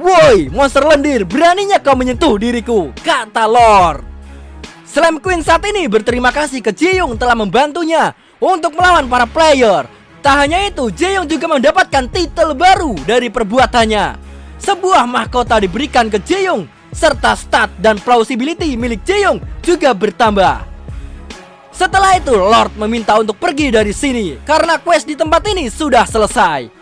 "Woi, monster lendir, beraninya kau menyentuh diriku," kata Lord. Slam Queen saat ini berterima kasih ke Jaehyung telah membantunya untuk melawan para player. Tak hanya itu, Jaehyung juga mendapatkan titel baru dari perbuatannya. Sebuah mahkota diberikan ke Jaehyung, serta stat dan plausibility milik Jaehyung juga bertambah. Setelah itu, Lord meminta untuk pergi dari sini karena quest di tempat ini sudah selesai.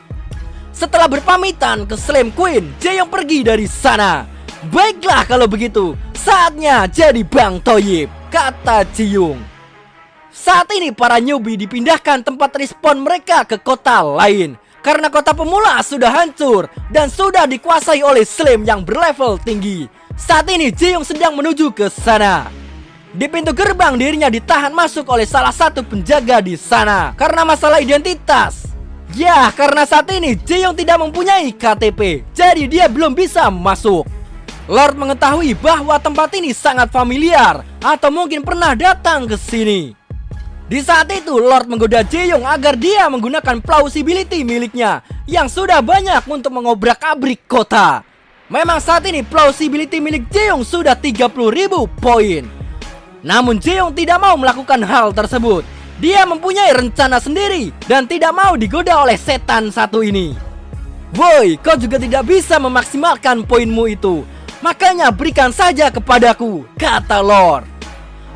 Setelah berpamitan ke Slam Queen, Jaehyung pergi dari sana. "Baiklah kalau begitu, saatnya jadi Bang Toyib," kata Jaehyung. Saat ini para newbie dipindahkan tempat respawn mereka ke kota lain karena kota pemula sudah hancur dan sudah dikuasai oleh Slam yang berlevel tinggi. Saat ini Jaehyung sedang menuju ke sana. Di pintu gerbang dirinya ditahan masuk oleh salah satu penjaga di sana karena masalah identitas. Ya, karena saat ini Jaehyung tidak mempunyai KTP, jadi dia belum bisa masuk. Lord mengetahui bahwa tempat ini sangat familiar atau mungkin pernah datang ke sini. Di saat itu Lord menggoda Jaehyung agar dia menggunakan plausibility miliknya yang sudah banyak untuk mengobrak-abrik kota. Memang saat ini plausibility milik Jaehyung sudah 30.000 poin. Namun Jaehyung tidak mau melakukan hal tersebut. Dia mempunyai rencana sendiri dan tidak mau digoda oleh setan satu ini. "Woi, kau juga tidak bisa memaksimalkan poinmu itu, makanya berikan saja kepadaku," kata Lord.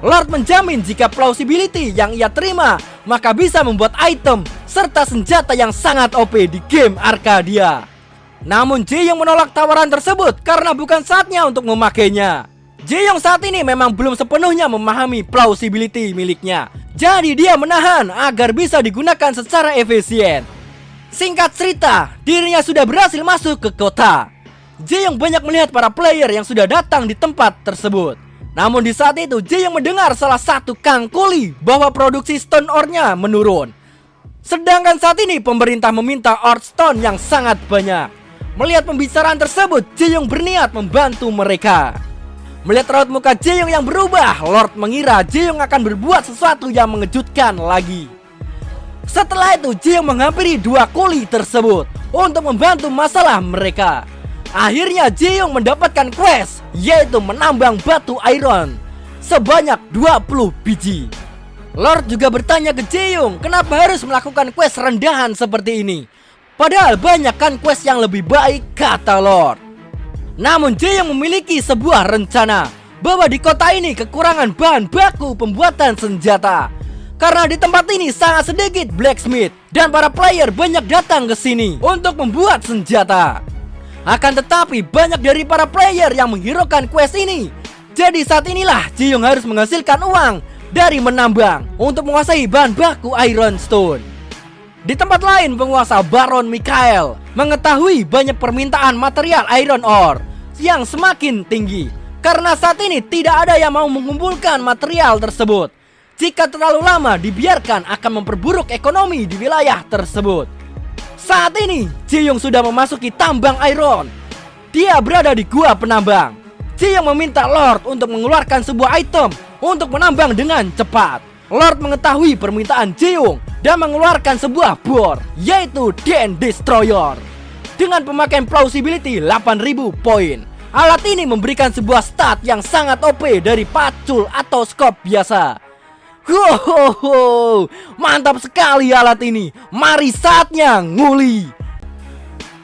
Lord menjamin jika plausibility yang ia terima maka bisa membuat item serta senjata yang sangat OP di game Arcadia. Namun Jaehyung menolak tawaran tersebut karena bukan saatnya untuk memakainya. Jaehyung saat ini memang belum sepenuhnya memahami plausibility miliknya, jadi dia menahan agar bisa digunakan secara efisien. Singkat cerita, dirinya sudah berhasil masuk ke kota. Jaehyung banyak melihat para player yang sudah datang di tempat tersebut. Namun di saat itu Jaehyung mendengar salah satu kang kuli bahwa produksi stone ore-nya menurun. Sedangkan saat ini pemerintah meminta ore stone yang sangat banyak. Melihat pembicaraan tersebut, Jaehyung berniat membantu mereka. Melihat raut muka Jaehyung yang berubah, Lord mengira Jaehyung akan berbuat sesuatu yang mengejutkan lagi. Setelah itu Jaehyung menghampiri dua kuli tersebut untuk membantu masalah mereka. Akhirnya Jaehyung mendapatkan quest, yaitu menambang batu iron sebanyak 20 biji. Lord juga bertanya ke Jaehyung kenapa harus melakukan quest rendahan seperti ini. Padahal banyak kan quest yang lebih baik, kata Lord. Namun Jae-young memiliki sebuah rencana bahwa di kota ini kekurangan bahan baku pembuatan senjata. Karena di tempat ini sangat sedikit blacksmith dan para player banyak datang ke sini untuk membuat senjata. Akan tetapi banyak dari para player yang menghiraukan quest ini. Jadi saat inilah Jae-young harus menghasilkan uang dari menambang untuk menguasai bahan baku Iron Stone. Di tempat lain, penguasa Baron Mikhail mengetahui banyak permintaan material iron ore yang semakin tinggi. Karena saat ini tidak ada yang mau mengumpulkan material tersebut. Jika terlalu lama dibiarkan akan memperburuk ekonomi di wilayah tersebut. Saat ini, Jae-young sudah memasuki tambang iron. Dia berada di gua penambang. Jae-young meminta Lord untuk mengeluarkan sebuah item untuk menambang dengan cepat. Lord mengetahui permintaan Jae-young dan mengeluarkan sebuah bor, yaitu Den Destroyer. Dengan pemakaian plausibility 8000 poin, alat ini memberikan sebuah stat yang sangat OP dari pacul atau scope biasa. Mantap sekali alat ini. Mari saatnya nguli.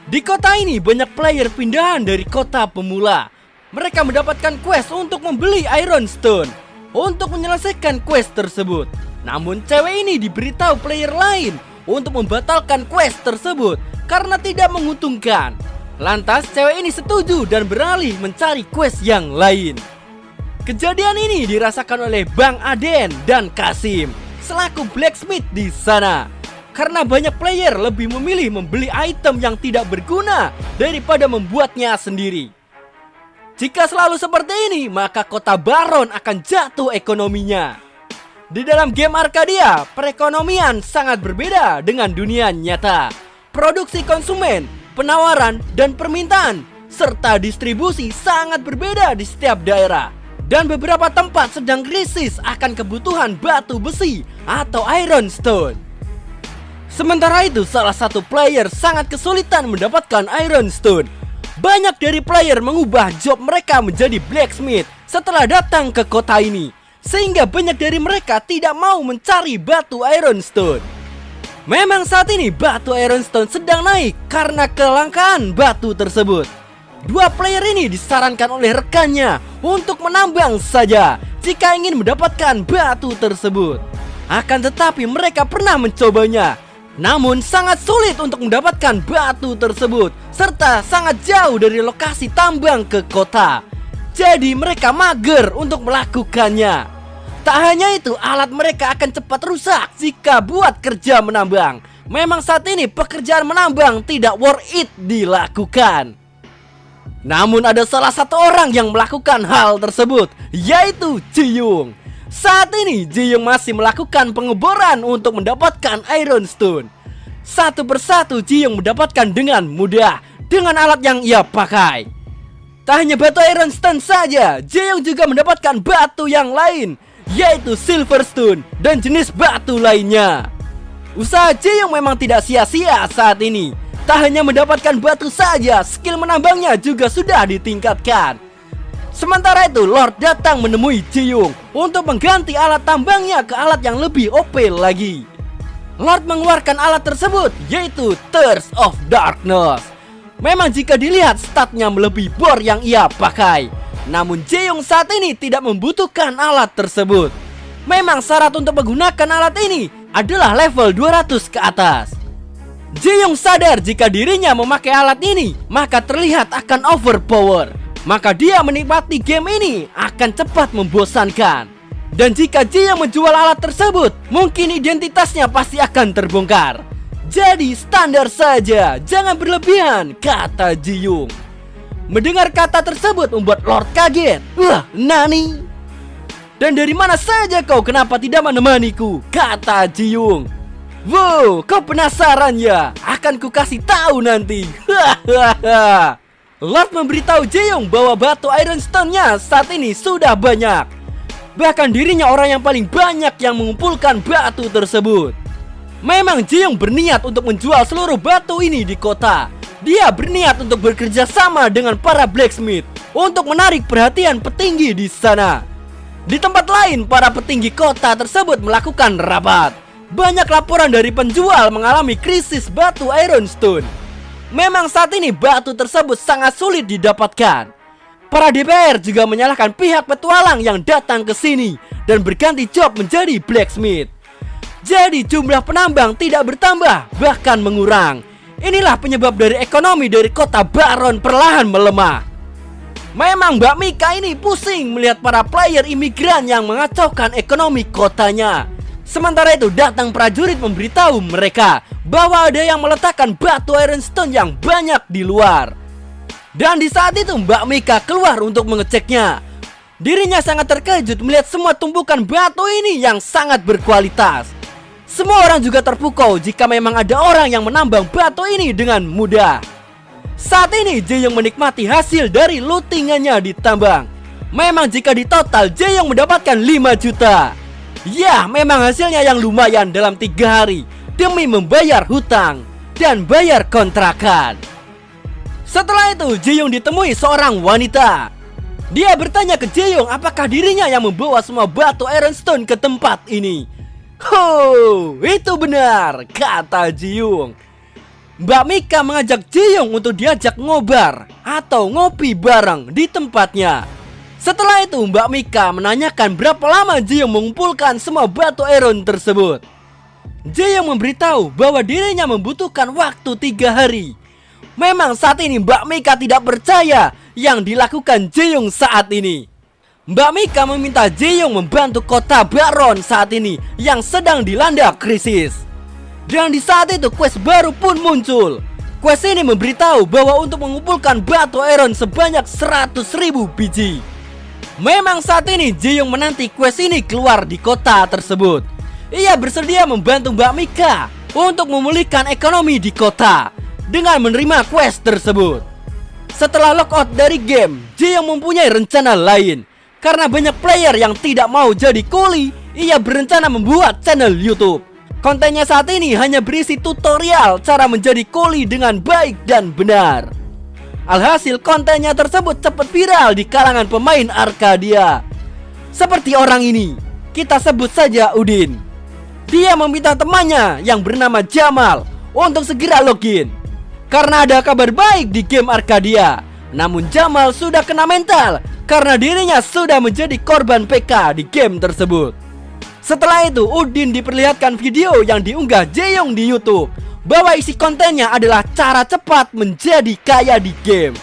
Di kota ini banyak player pindahan dari kota pemula. Mereka mendapatkan quest untuk membeli Iron Stone untuk menyelesaikan quest tersebut. Namun cewek ini diberitahu player lain untuk membatalkan quest tersebut karena tidak menguntungkan. Lantas cewek ini setuju dan beralih mencari quest yang lain. Kejadian ini dirasakan oleh Bang Aden dan Kasim selaku blacksmith di sana. Karena banyak player lebih memilih membeli item yang tidak berguna daripada membuatnya sendiri. Jika selalu seperti ini, maka kota Baron akan jatuh ekonominya. Di dalam game Arcadia, perekonomian sangat berbeda dengan dunia nyata. Produksi konsumen, penawaran, dan permintaan, serta distribusi sangat berbeda di setiap daerah. Dan beberapa tempat sedang krisis akan kebutuhan batu besi atau Iron Stone. Sementara itu, salah satu player sangat kesulitan mendapatkan Iron Stone. Banyak dari player mengubah job mereka menjadi blacksmith setelah datang ke kota ini. Sehingga banyak dari mereka tidak mau mencari batu Iron Stone. Memang saat ini batu Iron Stone sedang naik karena kelangkaan batu tersebut. Dua player ini disarankan oleh rekannya untuk menambang saja jika ingin mendapatkan batu tersebut. Akan tetapi mereka pernah mencobanya, namun sangat sulit untuk mendapatkan batu tersebut, serta sangat jauh dari lokasi tambang ke kota. Jadi mereka mager untuk melakukannya. Tak hanya itu, alat mereka akan cepat rusak jika buat kerja menambang. Memang saat ini pekerjaan menambang tidak worth it dilakukan. Namun ada salah satu orang yang melakukan hal tersebut, yaitu Jae-young. Saat ini Jae-young masih melakukan pengeboran untuk mendapatkan Iron Stone. Satu persatu Jae-young mendapatkan dengan mudah dengan alat yang ia pakai. Tak hanya batu Iron Stone saja, Jae-young juga mendapatkan batu yang lain, yaitu Silverstone dan jenis batu lainnya. Usaha Jae-young memang tidak sia-sia saat ini. Tak hanya mendapatkan batu saja, skill menambangnya juga sudah ditingkatkan. Sementara itu, Lord datang menemui Jae-young untuk mengganti alat tambangnya ke alat yang lebih OP lagi. Lord mengeluarkan alat tersebut, yaitu Thirst of Darkness. Memang jika dilihat statnya melebihi bor yang ia pakai. Namun Jae-young saat ini tidak membutuhkan alat tersebut. Memang syarat untuk menggunakan alat ini adalah level 200 ke atas. Jae-young sadar jika dirinya memakai alat ini maka terlihat akan overpower. Maka dia menikmati game ini akan cepat membosankan. Dan jika Jae-young menjual alat tersebut, mungkin identitasnya pasti akan terbongkar. Jadi standar saja, jangan berlebihan, kata Jae-young. Mendengar kata tersebut membuat Lord kaget. Wah, nani? Dan dari mana saja kau, kenapa tidak menemaniku? Kata Jae-young. Wow, kau penasaran ya? Akan ku kasih tahu nanti. Lord memberitahu Jae-young bahwa batu Iron Stone-nya saat ini sudah banyak. Bahkan dirinya orang yang paling banyak yang mengumpulkan batu tersebut. Memang Jae-young berniat untuk menjual seluruh batu ini di kota. Dia berniat untuk bekerja sama dengan para blacksmith untuk menarik perhatian petinggi di sana. Di tempat lain, para petinggi kota tersebut melakukan rapat. banyak laporan dari penjual mengalami krisis batu ironstone. Memang saat ini batu tersebut sangat sulit didapatkan. Para DPR juga menyalahkan pihak petualang yang datang ke sini dan berganti job menjadi blacksmith. Jadi jumlah penambang tidak bertambah, bahkan mengurang. Inilah penyebab dari ekonomi dari kota Baron perlahan melemah. Memang Mbak Mika ini pusing melihat para player imigran yang mengacaukan ekonomi kotanya. Sementara itu datang prajurit memberitahu mereka bahwa ada yang meletakkan batu ironstone yang banyak di luar. Dan di saat itu Mbak Mika keluar untuk mengeceknya. Dirinya sangat terkejut melihat semua tumpukan batu ini yang sangat berkualitas. Semua orang juga terpukau jika memang ada orang yang menambang batu ini dengan mudah. Saat ini Jaeyoung menikmati hasil dari lootingannya di tambang. Memang jika di total Jaeyoung mendapatkan 5 juta. Ya, memang hasilnya yang lumayan dalam 3 hari demi membayar hutang dan bayar kontrakan. Setelah itu Jaeyoung ditemui seorang wanita. Dia bertanya ke Jaeyoung apakah dirinya yang membawa semua batu ironstone ke tempat ini. Oh, itu benar, kata Jaeyoung. Mbak Mika mengajak Jaeyoung untuk diajak ngobar atau ngopi bareng di tempatnya. Setelah itu Mbak Mika menanyakan berapa lama Jaeyoung mengumpulkan semua batu iron tersebut. Jaeyoung memberitahu bahwa dirinya membutuhkan waktu 3 hari. Memang saat ini Mbak Mika tidak percaya yang dilakukan Jaeyoung saat ini. Mbak Mika meminta Jaeyoung membantu kota Baron saat ini yang sedang dilanda krisis. Dan di saat itu quest baru pun muncul. Quest ini memberitahu bahwa untuk mengumpulkan batu iron sebanyak 100.000 biji. Memang saat ini Jaeyoung menanti quest ini keluar di kota tersebut. Ia bersedia membantu Mbak Mika untuk memulihkan ekonomi di kota dengan menerima quest tersebut. Setelah logout dari game, Jaeyoung mempunyai rencana lain. Karena banyak player yang tidak mau jadi kuli, ia berencana membuat channel YouTube. Kontennya saat ini hanya berisi tutorial cara menjadi kuli dengan baik dan benar. Alhasil kontennya tersebut cepat viral di kalangan pemain Arcadia. Seperti orang ini, kita sebut saja Udin. Dia meminta temannya yang bernama Jamal untuk segera login karena ada kabar baik di game Arcadia. Namun Jamal sudah kena mental karena dirinya sudah menjadi korban PK di game tersebut. Setelah itu Udin diperlihatkan video yang diunggah Jaeyoung di YouTube bahwa isi kontennya adalah cara cepat menjadi kaya di game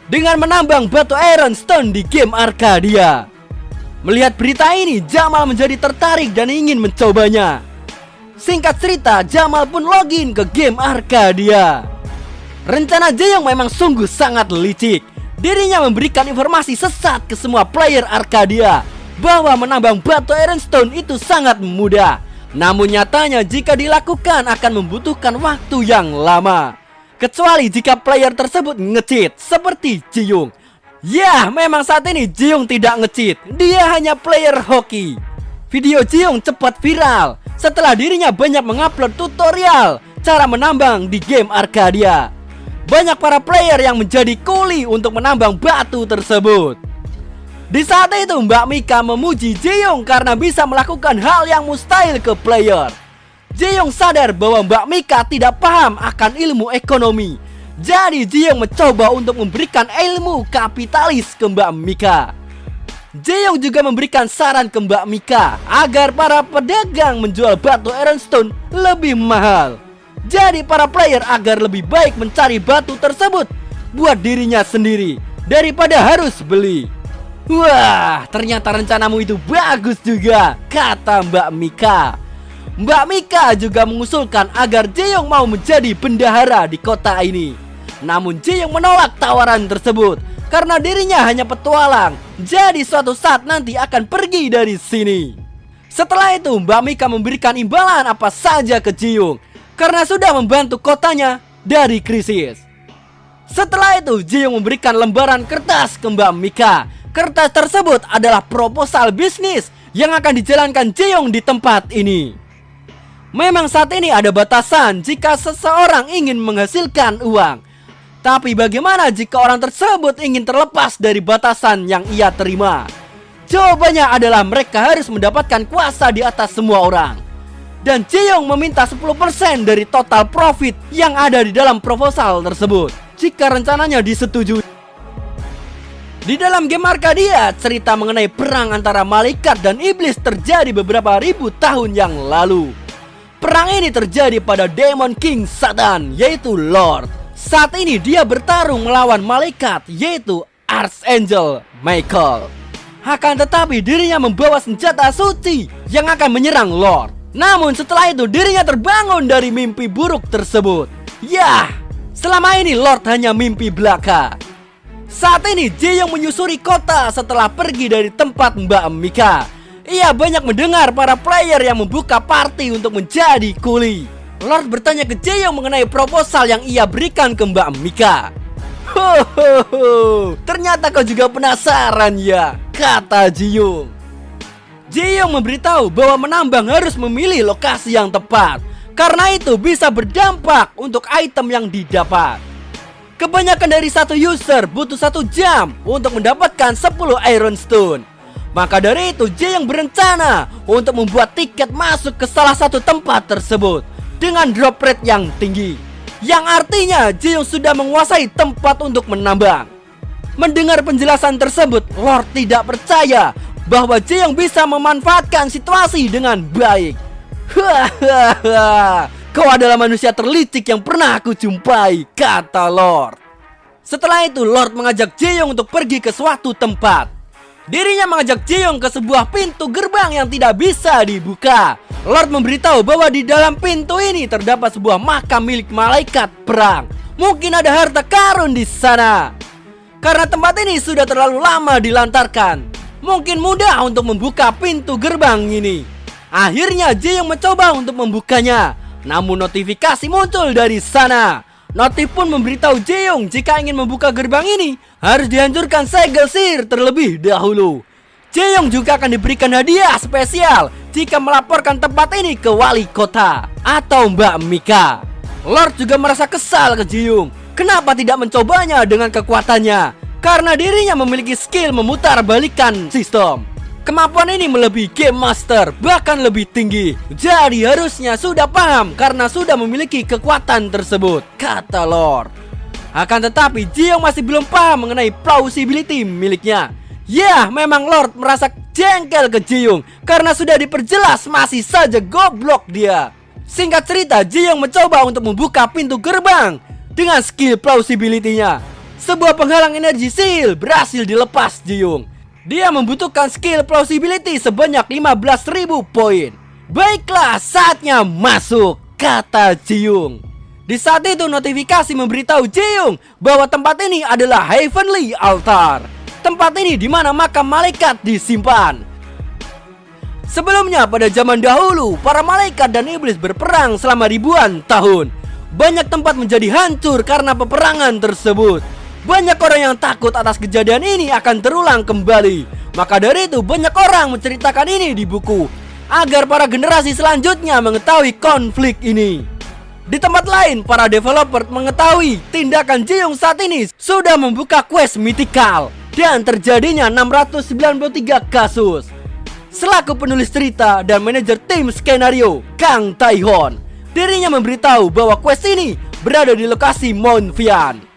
dengan menambang batu ironstone di game Arcadia. Melihat berita ini, Jamal menjadi tertarik dan ingin mencobanya. Singkat cerita, Jamal pun login ke game Arcadia. Rencana Jaeyoung memang sungguh sangat licik. Dirinya memberikan informasi sesat ke semua player Arcadia bahwa menambang batu ironstone itu sangat mudah. Namun nyatanya jika dilakukan akan membutuhkan waktu yang lama. Kecuali jika player tersebut nge-cheat seperti Jaeyoung. Ya, memang saat ini Jaeyoung tidak nge-cheat. Dia hanya player hoki. Video Jaeyoung cepat viral setelah dirinya banyak mengupload tutorial cara menambang di game Arcadia. Banyak para player yang menjadi kuli untuk menambang batu tersebut. Di saat itu Mbak Mika memuji Jaeyoung karena bisa melakukan hal yang mustahil ke player. Jaeyoung sadar bahwa Mbak Mika tidak paham akan ilmu ekonomi. Jadi Jaeyoung mencoba untuk memberikan ilmu kapitalis ke Mbak Mika. Jaeyoung juga memberikan saran ke Mbak Mika agar para pedagang menjual batu ironstone lebih mahal. Jadi para player agar lebih baik mencari batu tersebut buat dirinya sendiri daripada harus beli. Wah, ternyata rencanamu itu bagus juga, kata Mbak Mika. Mbak Mika juga mengusulkan agar Jaeyoung mau menjadi bendahara di kota ini. Namun Jaeyoung menolak tawaran tersebut karena dirinya hanya petualang. Jadi suatu saat nanti akan pergi dari sini. Setelah itu Mbak Mika memberikan imbalan apa saja ke Jaeyoung karena sudah membantu kotanya dari krisis. Setelah itu Jaeyoung memberikan lembaran kertas ke Mbak Mika. Kertas tersebut adalah proposal bisnis yang akan dijalankan Jaeyoung di tempat ini. Memang saat ini ada batasan jika seseorang ingin menghasilkan uang. Tapi bagaimana jika orang tersebut ingin terlepas dari batasan yang ia terima? Jawabannya adalah mereka harus mendapatkan kuasa di atas semua orang. Dan Jae-young meminta 10% dari total profit yang ada di dalam proposal tersebut jika rencananya disetujui. Di dalam game Arcadia, cerita mengenai perang antara malaikat dan iblis terjadi beberapa ribu tahun yang lalu. Perang ini terjadi pada Demon King Satan, yaitu Lord. Saat ini dia bertarung melawan malaikat, yaitu Archangel Michael. Akan tetapi dirinya membawa senjata suci yang akan menyerang Lord. Namun setelah itu dirinya terbangun dari mimpi buruk tersebut. Yah, selama ini Lord hanya mimpi belaka. Saat ini Jae-young menyusuri kota setelah pergi dari tempat Mbak Mika. Ia banyak mendengar para player yang membuka party untuk menjadi kuli. Lord bertanya ke Jae-young mengenai proposal yang ia berikan ke Mbak Mika. Hohoho, ternyata kau juga penasaran ya, kata Jae-young. Jae-young memberitahu bahwa menambang harus memilih lokasi yang tepat, karena itu bisa berdampak untuk item yang didapat. Kebanyakan dari satu user butuh 1 jam untuk mendapatkan 10 Iron Stone. Maka dari itu Jae-young berencana untuk membuat tiket masuk ke salah satu tempat tersebut dengan drop rate yang tinggi, yang artinya Jae-young sudah menguasai tempat untuk menambang. Mendengar penjelasan tersebut, Lord tidak percaya bahwa Jae-young bisa memanfaatkan situasi dengan baik. Hahaha, kau adalah manusia terlicik yang pernah aku jumpai, kata Lord. Setelah itu Lord mengajak Jae-young untuk pergi ke suatu tempat. Dirinya mengajak Jae-young ke sebuah pintu gerbang yang tidak bisa dibuka. Lord memberitahu bahwa di dalam pintu ini terdapat sebuah makam milik malaikat perang. Mungkin ada harta karun di sana. Karena tempat ini sudah terlalu lama dilantarkan, mungkin mudah untuk membuka pintu gerbang ini. Akhirnya Jae-young mencoba untuk membukanya, namun notifikasi muncul dari sana. Notif pun memberitahu Jae-young jika ingin membuka gerbang ini harus dihancurkan segel sihir terlebih dahulu. Jae-young juga akan diberikan hadiah spesial jika melaporkan tempat ini ke wali kota atau Mbak Mika. Lord juga merasa kesal ke Jae-young. Kenapa tidak mencobanya dengan kekuatannya? Karena dirinya memiliki skill memutar balikan sistem. Kemampuan ini melebihi Game Master, bahkan lebih tinggi. Jadi harusnya sudah paham karena sudah memiliki kekuatan tersebut, kata Lord. Akan tetapi Jae-young masih belum paham mengenai plausibility miliknya. Ya, memang Lord merasa jengkel ke Jae-young karena sudah diperjelas masih saja goblok dia. Singkat cerita, Jae-young mencoba untuk membuka pintu gerbang dengan skill plausibility-nya. Sebuah penghalang energi sihir berhasil dilepas Jae-young. Dia membutuhkan skill plausibility sebanyak 15.000 poin. Baiklah, saatnya masuk, kata Jae-young. Di saat itu notifikasi memberitahu Jae-young bahwa tempat ini adalah Heavenly Altar. Tempat ini di mana makam malaikat disimpan. Sebelumnya pada zaman dahulu, para malaikat dan iblis berperang selama ribuan tahun. Banyak tempat menjadi hancur karena peperangan tersebut. Banyak orang yang takut atas kejadian ini akan terulang kembali. Maka dari itu banyak orang menceritakan ini di buku agar para generasi selanjutnya mengetahui konflik ini. Di tempat lain, para developer mengetahui tindakan Jae-young saat ini sudah membuka quest mythical dan terjadinya 693 kasus. Selaku penulis cerita dan manajer tim skenario, Kang Tae-hon, dirinya memberitahu bahwa quest ini berada di lokasi Mount Fian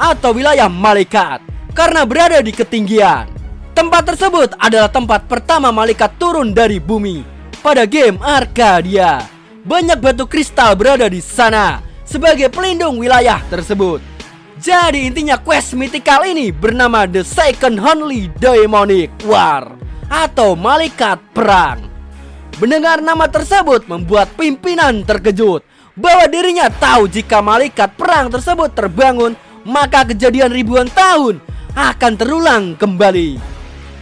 atau wilayah malaikat karena berada di ketinggian. Tempat tersebut adalah tempat pertama malaikat turun dari bumi pada game Arcadia. Banyak batu kristal berada di sana sebagai pelindung wilayah tersebut. Jadi intinya quest mythical ini bernama The Second Only Demonic War atau malaikat perang. Mendengar nama tersebut membuat pimpinan terkejut bahwa dirinya tahu jika malaikat perang tersebut terbangun, maka kejadian ribuan tahun akan terulang kembali.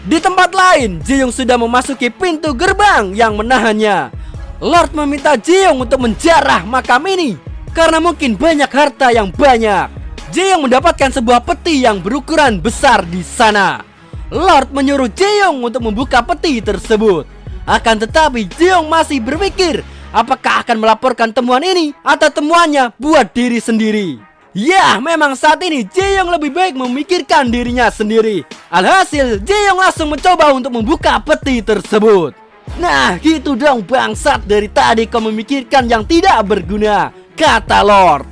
Di tempat lain, Jae-young sudah memasuki pintu gerbang yang menahannya. Lord meminta Jae-young untuk menjarah makam ini karena mungkin banyak harta yang banyak. Jae-young mendapatkan sebuah peti yang berukuran besar di sana. Lord menyuruh Jae-young untuk membuka peti tersebut. Akan tetapi Jae-young masih berpikir apakah akan melaporkan temuan ini atau temuannya buat diri sendiri. Ya, memang saat ini Jae-young lebih baik memikirkan dirinya sendiri. Alhasil, Jae-young langsung mencoba untuk membuka peti tersebut. Nah gitu dong bangsat, dari tadi kau memikirkan yang tidak berguna, kata Lord.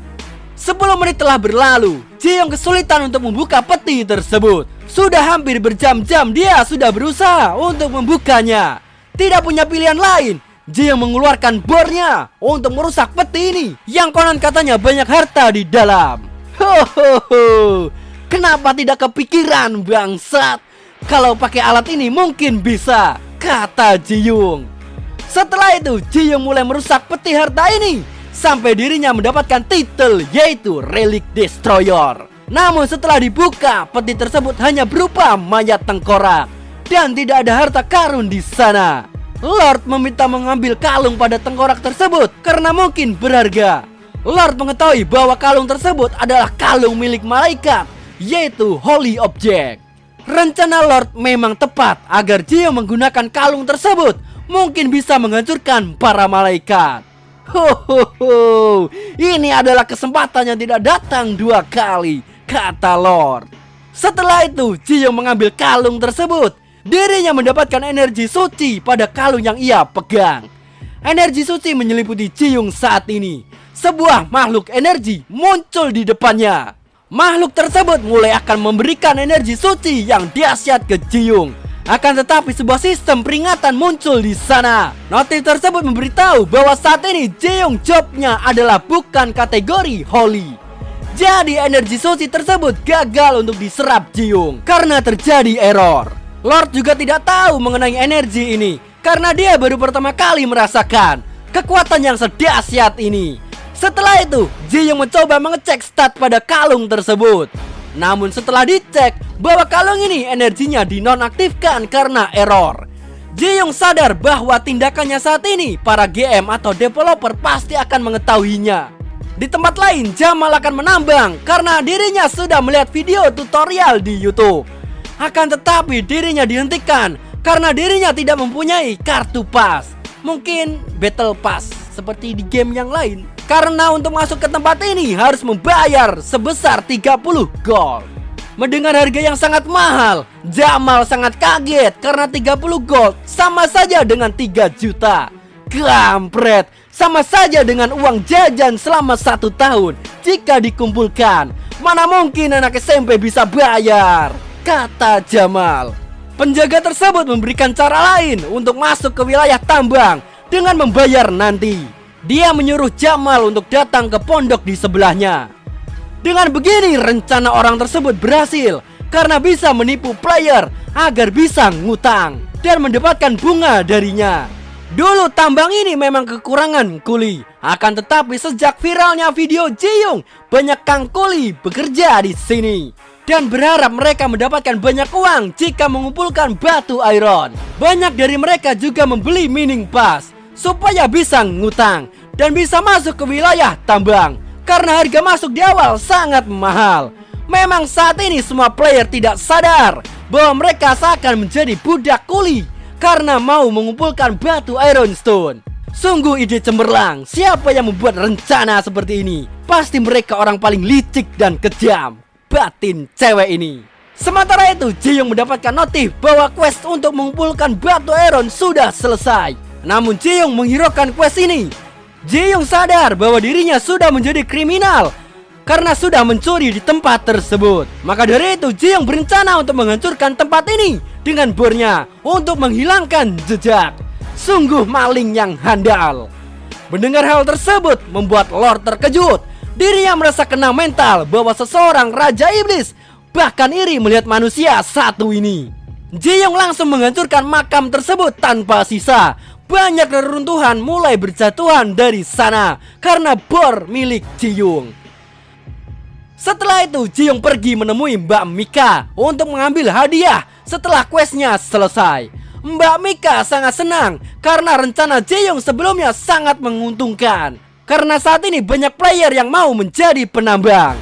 10 menit telah berlalu. Ji-young kesulitan untuk membuka peti tersebut. Sudah hampir berjam-jam dia sudah berusaha untuk membukanya. Tidak punya pilihan lain, Ji-young mengeluarkan bornya untuk merusak peti ini yang konon katanya banyak harta di dalam. Hohoho, kenapa tidak kepikiran bangsat? Kalau pakai alat ini mungkin bisa, kata Ji-young. Setelah itu Ji-young mulai merusak peti harta ini sampai dirinya mendapatkan titel yaitu Relic Destroyer. Namun setelah dibuka, peti tersebut hanya berupa mayat tengkorak dan tidak ada harta karun di sana. Lord meminta mengambil kalung pada tengkorak tersebut karena mungkin berharga. Lord mengetahui bahwa kalung tersebut adalah kalung milik malaikat, yaitu Holy Object. Rencana Lord memang tepat agar Ji-young menggunakan kalung tersebut mungkin bisa menghancurkan para malaikat. Hohoho, ini adalah kesempatan yang tidak datang 2 kali, kata Lord. Setelah itu Ji-young mengambil kalung tersebut. Dirinya mendapatkan energi suci pada kalung yang ia pegang. Energi suci menyelimuti Ji-young saat ini. Sebuah makhluk energi muncul di depannya. Makhluk tersebut mulai akan memberikan energi suci yang dahsyat ke Ji-young. Akan tetapi sebuah sistem peringatan muncul di sana. Notif tersebut memberitahu bahwa saat ini Ji-young jobnya adalah bukan kategori holy. Jadi energi suci tersebut gagal untuk diserap Ji-young karena terjadi error. Lord juga tidak tahu mengenai energi ini karena dia baru pertama kali merasakan kekuatan yang sedahsyat ini. Setelah itu Ji-young mencoba mengecek stat pada kalung tersebut. Namun setelah dicek bahwa kalung ini energinya dinonaktifkan karena error, Ji-young sadar bahwa tindakannya saat ini para GM atau developer pasti akan mengetahuinya. Di tempat lain Jamal akan menambang karena dirinya sudah melihat video tutorial di YouTube. Akan tetapi dirinya dihentikan karena dirinya tidak mempunyai kartu pas. Mungkin Battle Pass seperti di game yang lain. Karena untuk masuk ke tempat ini harus membayar sebesar 30 gold. Mendengar harga yang sangat mahal, Jamal sangat kaget karena 30 gold sama saja dengan 3 juta. Kampret, sama saja dengan uang jajan selama 1 tahun jika dikumpulkan. Mana mungkin anak SMP bisa bayar, kata Jamal. Penjaga tersebut memberikan cara lain untuk masuk ke wilayah tambang dengan membayar nanti. Dia menyuruh Jamal untuk datang ke pondok di sebelahnya. Dengan begini rencana orang tersebut berhasil karena bisa menipu player agar bisa ngutang dan mendapatkan bunga darinya. Dulu tambang ini memang kekurangan kuli. Akan tetapi sejak viralnya video Ji-young, banyak kang kuli bekerja di sini dan berharap mereka mendapatkan banyak uang jika mengumpulkan batu iron. Banyak dari mereka juga membeli mining pass supaya bisa ngutang dan bisa masuk ke wilayah tambang karena harga masuk di awal sangat mahal. Memang saat ini semua player tidak sadar bahwa mereka seakan menjadi budak kuli karena mau mengumpulkan batu iron stone. Sungguh ide cemerlang. Siapa yang membuat rencana seperti ini? Pasti mereka orang paling licik dan kejam. Batin cewek ini. Sementara itu Ji-young mendapatkan notif bahwa quest untuk mengumpulkan batu iron sudah selesai. Namun Ji-young menghiraukan quest ini. Ji-young sadar bahwa dirinya sudah menjadi kriminal karena sudah mencuri di tempat tersebut. Maka dari itu Ji-young berencana untuk menghancurkan tempat ini dengan bornya untuk menghilangkan jejak. Sungguh maling yang handal. Mendengar hal tersebut membuat Lord terkejut. Dirinya merasa kena mental bahwa seseorang Raja Iblis bahkan iri melihat manusia satu ini. Ji-young langsung menghancurkan makam tersebut tanpa sisa. Banyak reruntuhan mulai berjatuhan dari sana karena bor milik Ji-young. Setelah itu Ji-young pergi menemui Mbak Mika untuk mengambil hadiah setelah questnya selesai. Mbak Mika sangat senang karena rencana Ji-young sebelumnya sangat menguntungkan. Karena saat ini banyak player yang mau menjadi penambang.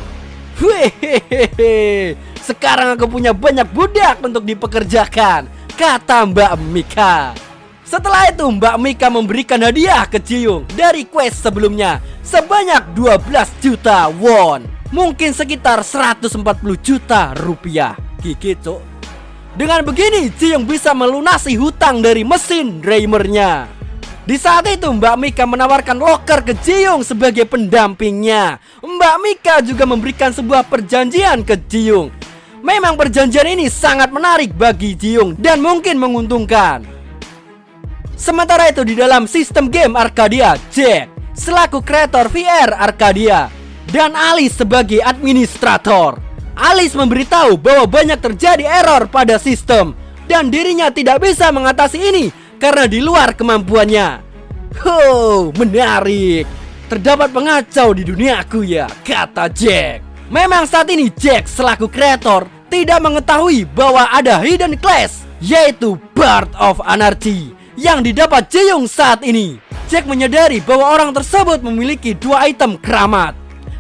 Hehehe, sekarang aku punya banyak budak untuk dipekerjakan, kata Mbak Mika. Setelah itu Mbak Mika memberikan hadiah ke Ji-young dari quest sebelumnya sebanyak 12 juta won. Mungkin sekitar 140 juta rupiah. Gigit cok. Dengan begini, Ji-young bisa melunasi hutang dari mesin Reimernya. Di saat itu Mbak Mika menawarkan loker ke Ji-young sebagai pendampingnya. Mbak Mika juga memberikan sebuah perjanjian ke Ji-young. Memang perjanjian ini sangat menarik bagi Ji-young dan mungkin menguntungkan. Sementara itu di dalam sistem game Arcadia, Jack selaku kreator VR Arcadia dan Alice sebagai administrator. Alice memberitahu bahwa banyak terjadi error pada sistem dan dirinya tidak bisa mengatasi ini karena di luar kemampuannya. Menarik. Terdapat pengacau di duniaku ya, kata Jack. Memang saat ini Jack selaku kreator tidak mengetahui bahwa ada hidden class, yaitu Part of Anarchy yang didapat Ji-young saat ini. Jack menyadari bahwa orang tersebut memiliki 2 item keramat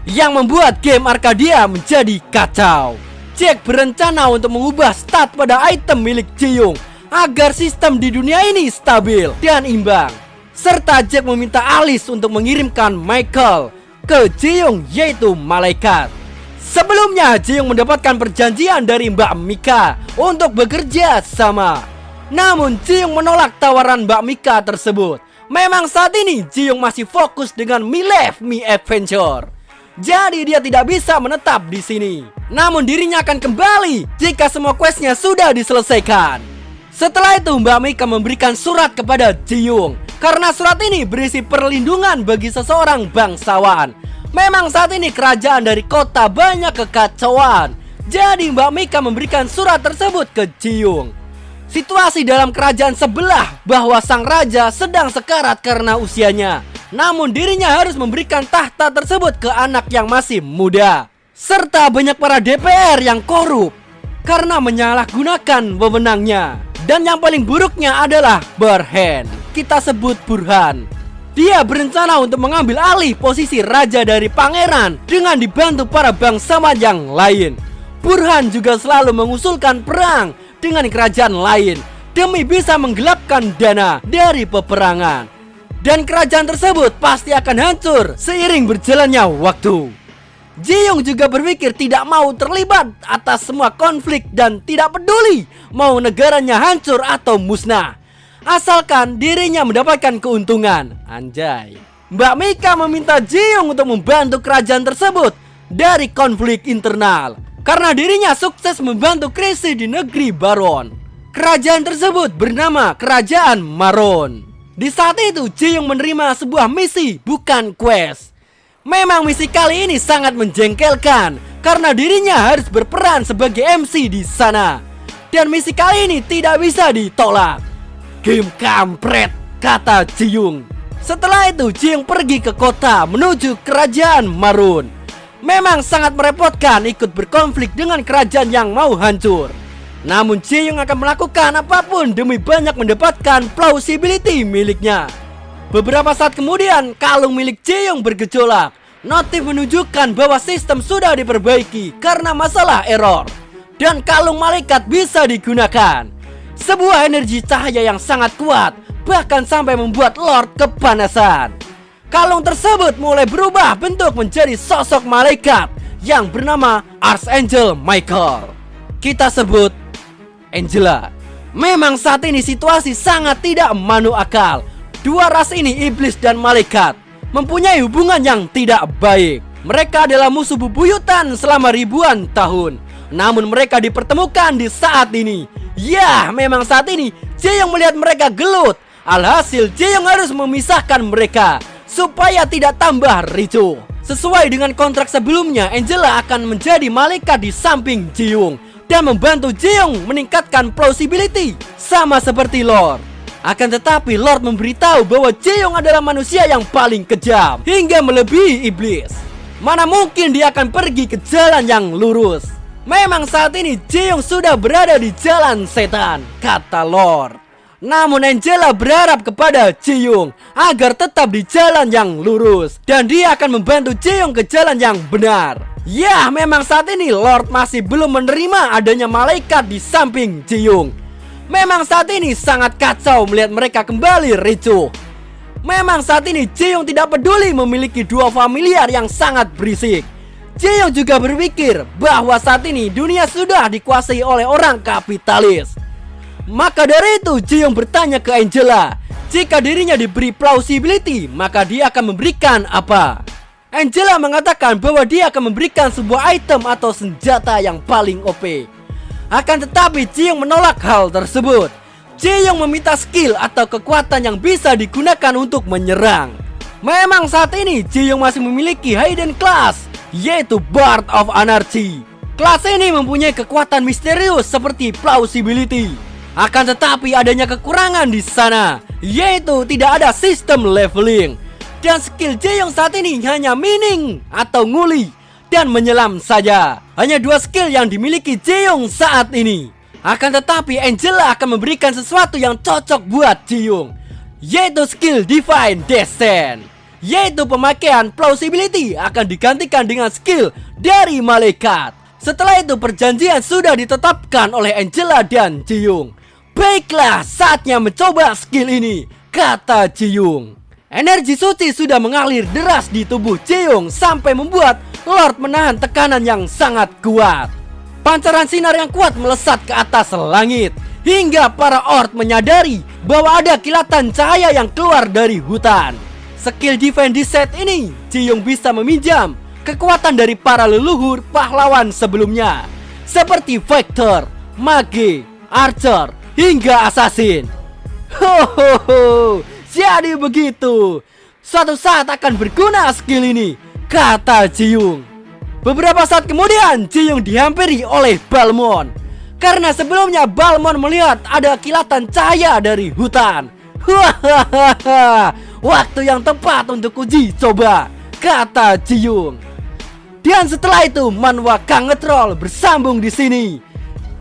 yang membuat game Arcadia menjadi kacau. Jack berencana untuk mengubah stat pada item milik Ji-young agar sistem di dunia ini stabil dan imbang. Serta Jack meminta Alice untuk mengirimkan Michael ke Ji-young, yaitu malaikat. Sebelumnya Ji-young mendapatkan perjanjian dari Mbak Mika untuk bekerja sama. Namun Ji-young menolak tawaran Mbak Mika tersebut. Memang saat ini Ji-young masih fokus dengan Me Love Me Adventure. Jadi dia tidak bisa menetap di sini. Namun dirinya akan kembali jika semua questnya sudah diselesaikan. Setelah itu Mbak Mika memberikan surat kepada Ji-young karena surat ini berisi perlindungan bagi seseorang bangsawan. Memang saat ini kerajaan dari kota banyak kekacauan. Jadi Mbak Mika memberikan surat tersebut ke Ji-young. Situasi dalam kerajaan sebelah bahwa sang raja sedang sekarat karena usianya. Namun dirinya harus memberikan tahta tersebut ke anak yang masih muda. Serta banyak para DPR yang korup karena menyalahgunakan wewenangnya. Dan yang paling buruknya adalah Burhan. Kita sebut Burhan. Dia berencana untuk mengambil alih posisi raja dari pangeran dengan dibantu para bangsawan yang lain. Burhan juga selalu mengusulkan perang dengan kerajaan lain demi bisa menggelapkan dana dari peperangan. Dan kerajaan tersebut pasti akan hancur seiring berjalannya waktu. Ji-young juga berpikir tidak mau terlibat atas semua konflik dan tidak peduli mau negaranya hancur atau musnah, asalkan dirinya mendapatkan keuntungan. Anjay. Mbak Mika meminta Ji-young untuk membantu kerajaan tersebut dari konflik internal karena dirinya sukses membantu krisis di negeri Baron. Kerajaan tersebut bernama Kerajaan Maron. Di saat itu Ji-young menerima sebuah misi, bukan quest. Memang misi kali ini sangat menjengkelkan karena dirinya harus berperan sebagai MC di sana. Dan misi kali ini tidak bisa ditolak. Game kampret, kata Ji-young. Setelah itu Ji-young pergi ke kota menuju Kerajaan Marun. Memang sangat merepotkan ikut berkonflik dengan kerajaan yang mau hancur. Namun Ji-young akan melakukan apapun demi banyak mendapatkan plausibility miliknya. Beberapa saat kemudian kalung milik Ji-young bergejolak. Notif menunjukkan bahwa sistem sudah diperbaiki karena masalah error. Dan kalung malaikat bisa digunakan. Sebuah energi cahaya yang sangat kuat, bahkan sampai membuat Lord kepanasan. Kalung tersebut mulai berubah bentuk menjadi sosok malaikat yang bernama Archangel Michael. Kita sebut Angela. Memang saat ini situasi sangat tidak masuk akal. Dua ras ini, iblis dan malaikat, mempunyai hubungan yang tidak baik. Mereka adalah musuh bebuyutan selama ribuan tahun. Namun mereka dipertemukan di saat ini. Ya, memang saat ini Ji-young melihat mereka gelut. Alhasil Ji-young harus memisahkan mereka supaya tidak tambah ricuh. Sesuai dengan kontrak sebelumnya, Angela akan menjadi malaikat di samping Ji-young dan membantu Ji-young meningkatkan plausibility sama seperti Lord. Akan tetapi Lord memberitahu bahwa Ji-young adalah manusia yang paling kejam hingga melebihi iblis. Mana mungkin dia akan pergi ke jalan yang lurus. Memang saat ini Ji-young sudah berada di jalan setan, kata Lord. Namun Angela berharap kepada Ji-young agar tetap di jalan yang lurus dan dia akan membantu Ji-young ke jalan yang benar. Ya, memang saat ini Lord masih belum menerima adanya malaikat di samping Ji-young. Memang saat ini sangat kacau melihat mereka kembali ricuh. Memang saat ini Ji-young tidak peduli memiliki dua familiar yang sangat berisik. Ji-young juga berpikir bahwa saat ini dunia sudah dikuasai oleh orang kapitalis. Maka dari itu Ji-young bertanya ke Angela, jika dirinya diberi plausibility, maka dia akan memberikan apa? Angela mengatakan bahwa dia akan memberikan sebuah item atau senjata yang paling OP. Akan tetapi Ji-young menolak hal tersebut. Ji-young meminta skill atau kekuatan yang bisa digunakan untuk menyerang. Memang saat ini Ji-young masih memiliki hidden class, yaitu Bard of Anarchy. Kelas ini mempunyai kekuatan misterius seperti plausibility. Akan tetapi adanya kekurangan di sana, yaitu tidak ada sistem leveling. Dan skill Ji-young saat ini hanya mining atau nguli dan menyelam saja. Hanya dua skill yang dimiliki Ji-young saat ini. Akan tetapi Angela akan memberikan sesuatu yang cocok buat Ji-young, yaitu skill Divine Descent, yaitu pemakaian plausibility akan digantikan dengan skill dari malaikat. Setelah itu perjanjian sudah ditetapkan oleh Angela dan Ji-young. Baiklah, saatnya mencoba skill ini, kata Ji-young. Energi suci sudah mengalir deras di tubuh Ji-young sampai membuat Lord menahan tekanan yang sangat kuat. Pancaran sinar yang kuat melesat ke atas langit, hingga para Ord menyadari bahwa ada kilatan cahaya yang keluar dari hutan. Skill Divine Descent ini, Ji-young bisa meminjam kekuatan dari para leluhur pahlawan sebelumnya, seperti Fighter, Mage, Archer, hingga Assassin. Hohoho, jadi begitu. Suatu saat akan berguna skill ini, kata Ji-young. Beberapa saat kemudian Ji-young dihampiri oleh Balmond. Karena sebelumnya Balmond melihat ada kilatan cahaya dari hutan. Hahaha, waktu yang tepat untuk uji coba, kata Ji-young. Dan setelah itu manhwa Kangetrol bersambung di sini.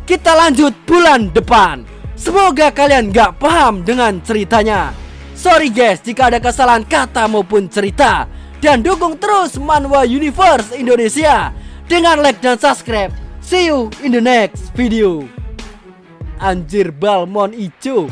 Kita lanjut bulan depan. Semoga kalian gak paham dengan ceritanya. Sorry guys jika ada kesalahan kata maupun cerita. Dan dukung terus Manhwa Universe Indonesia dengan like dan subscribe. See you in the next video. Anjir, Balmond ijo.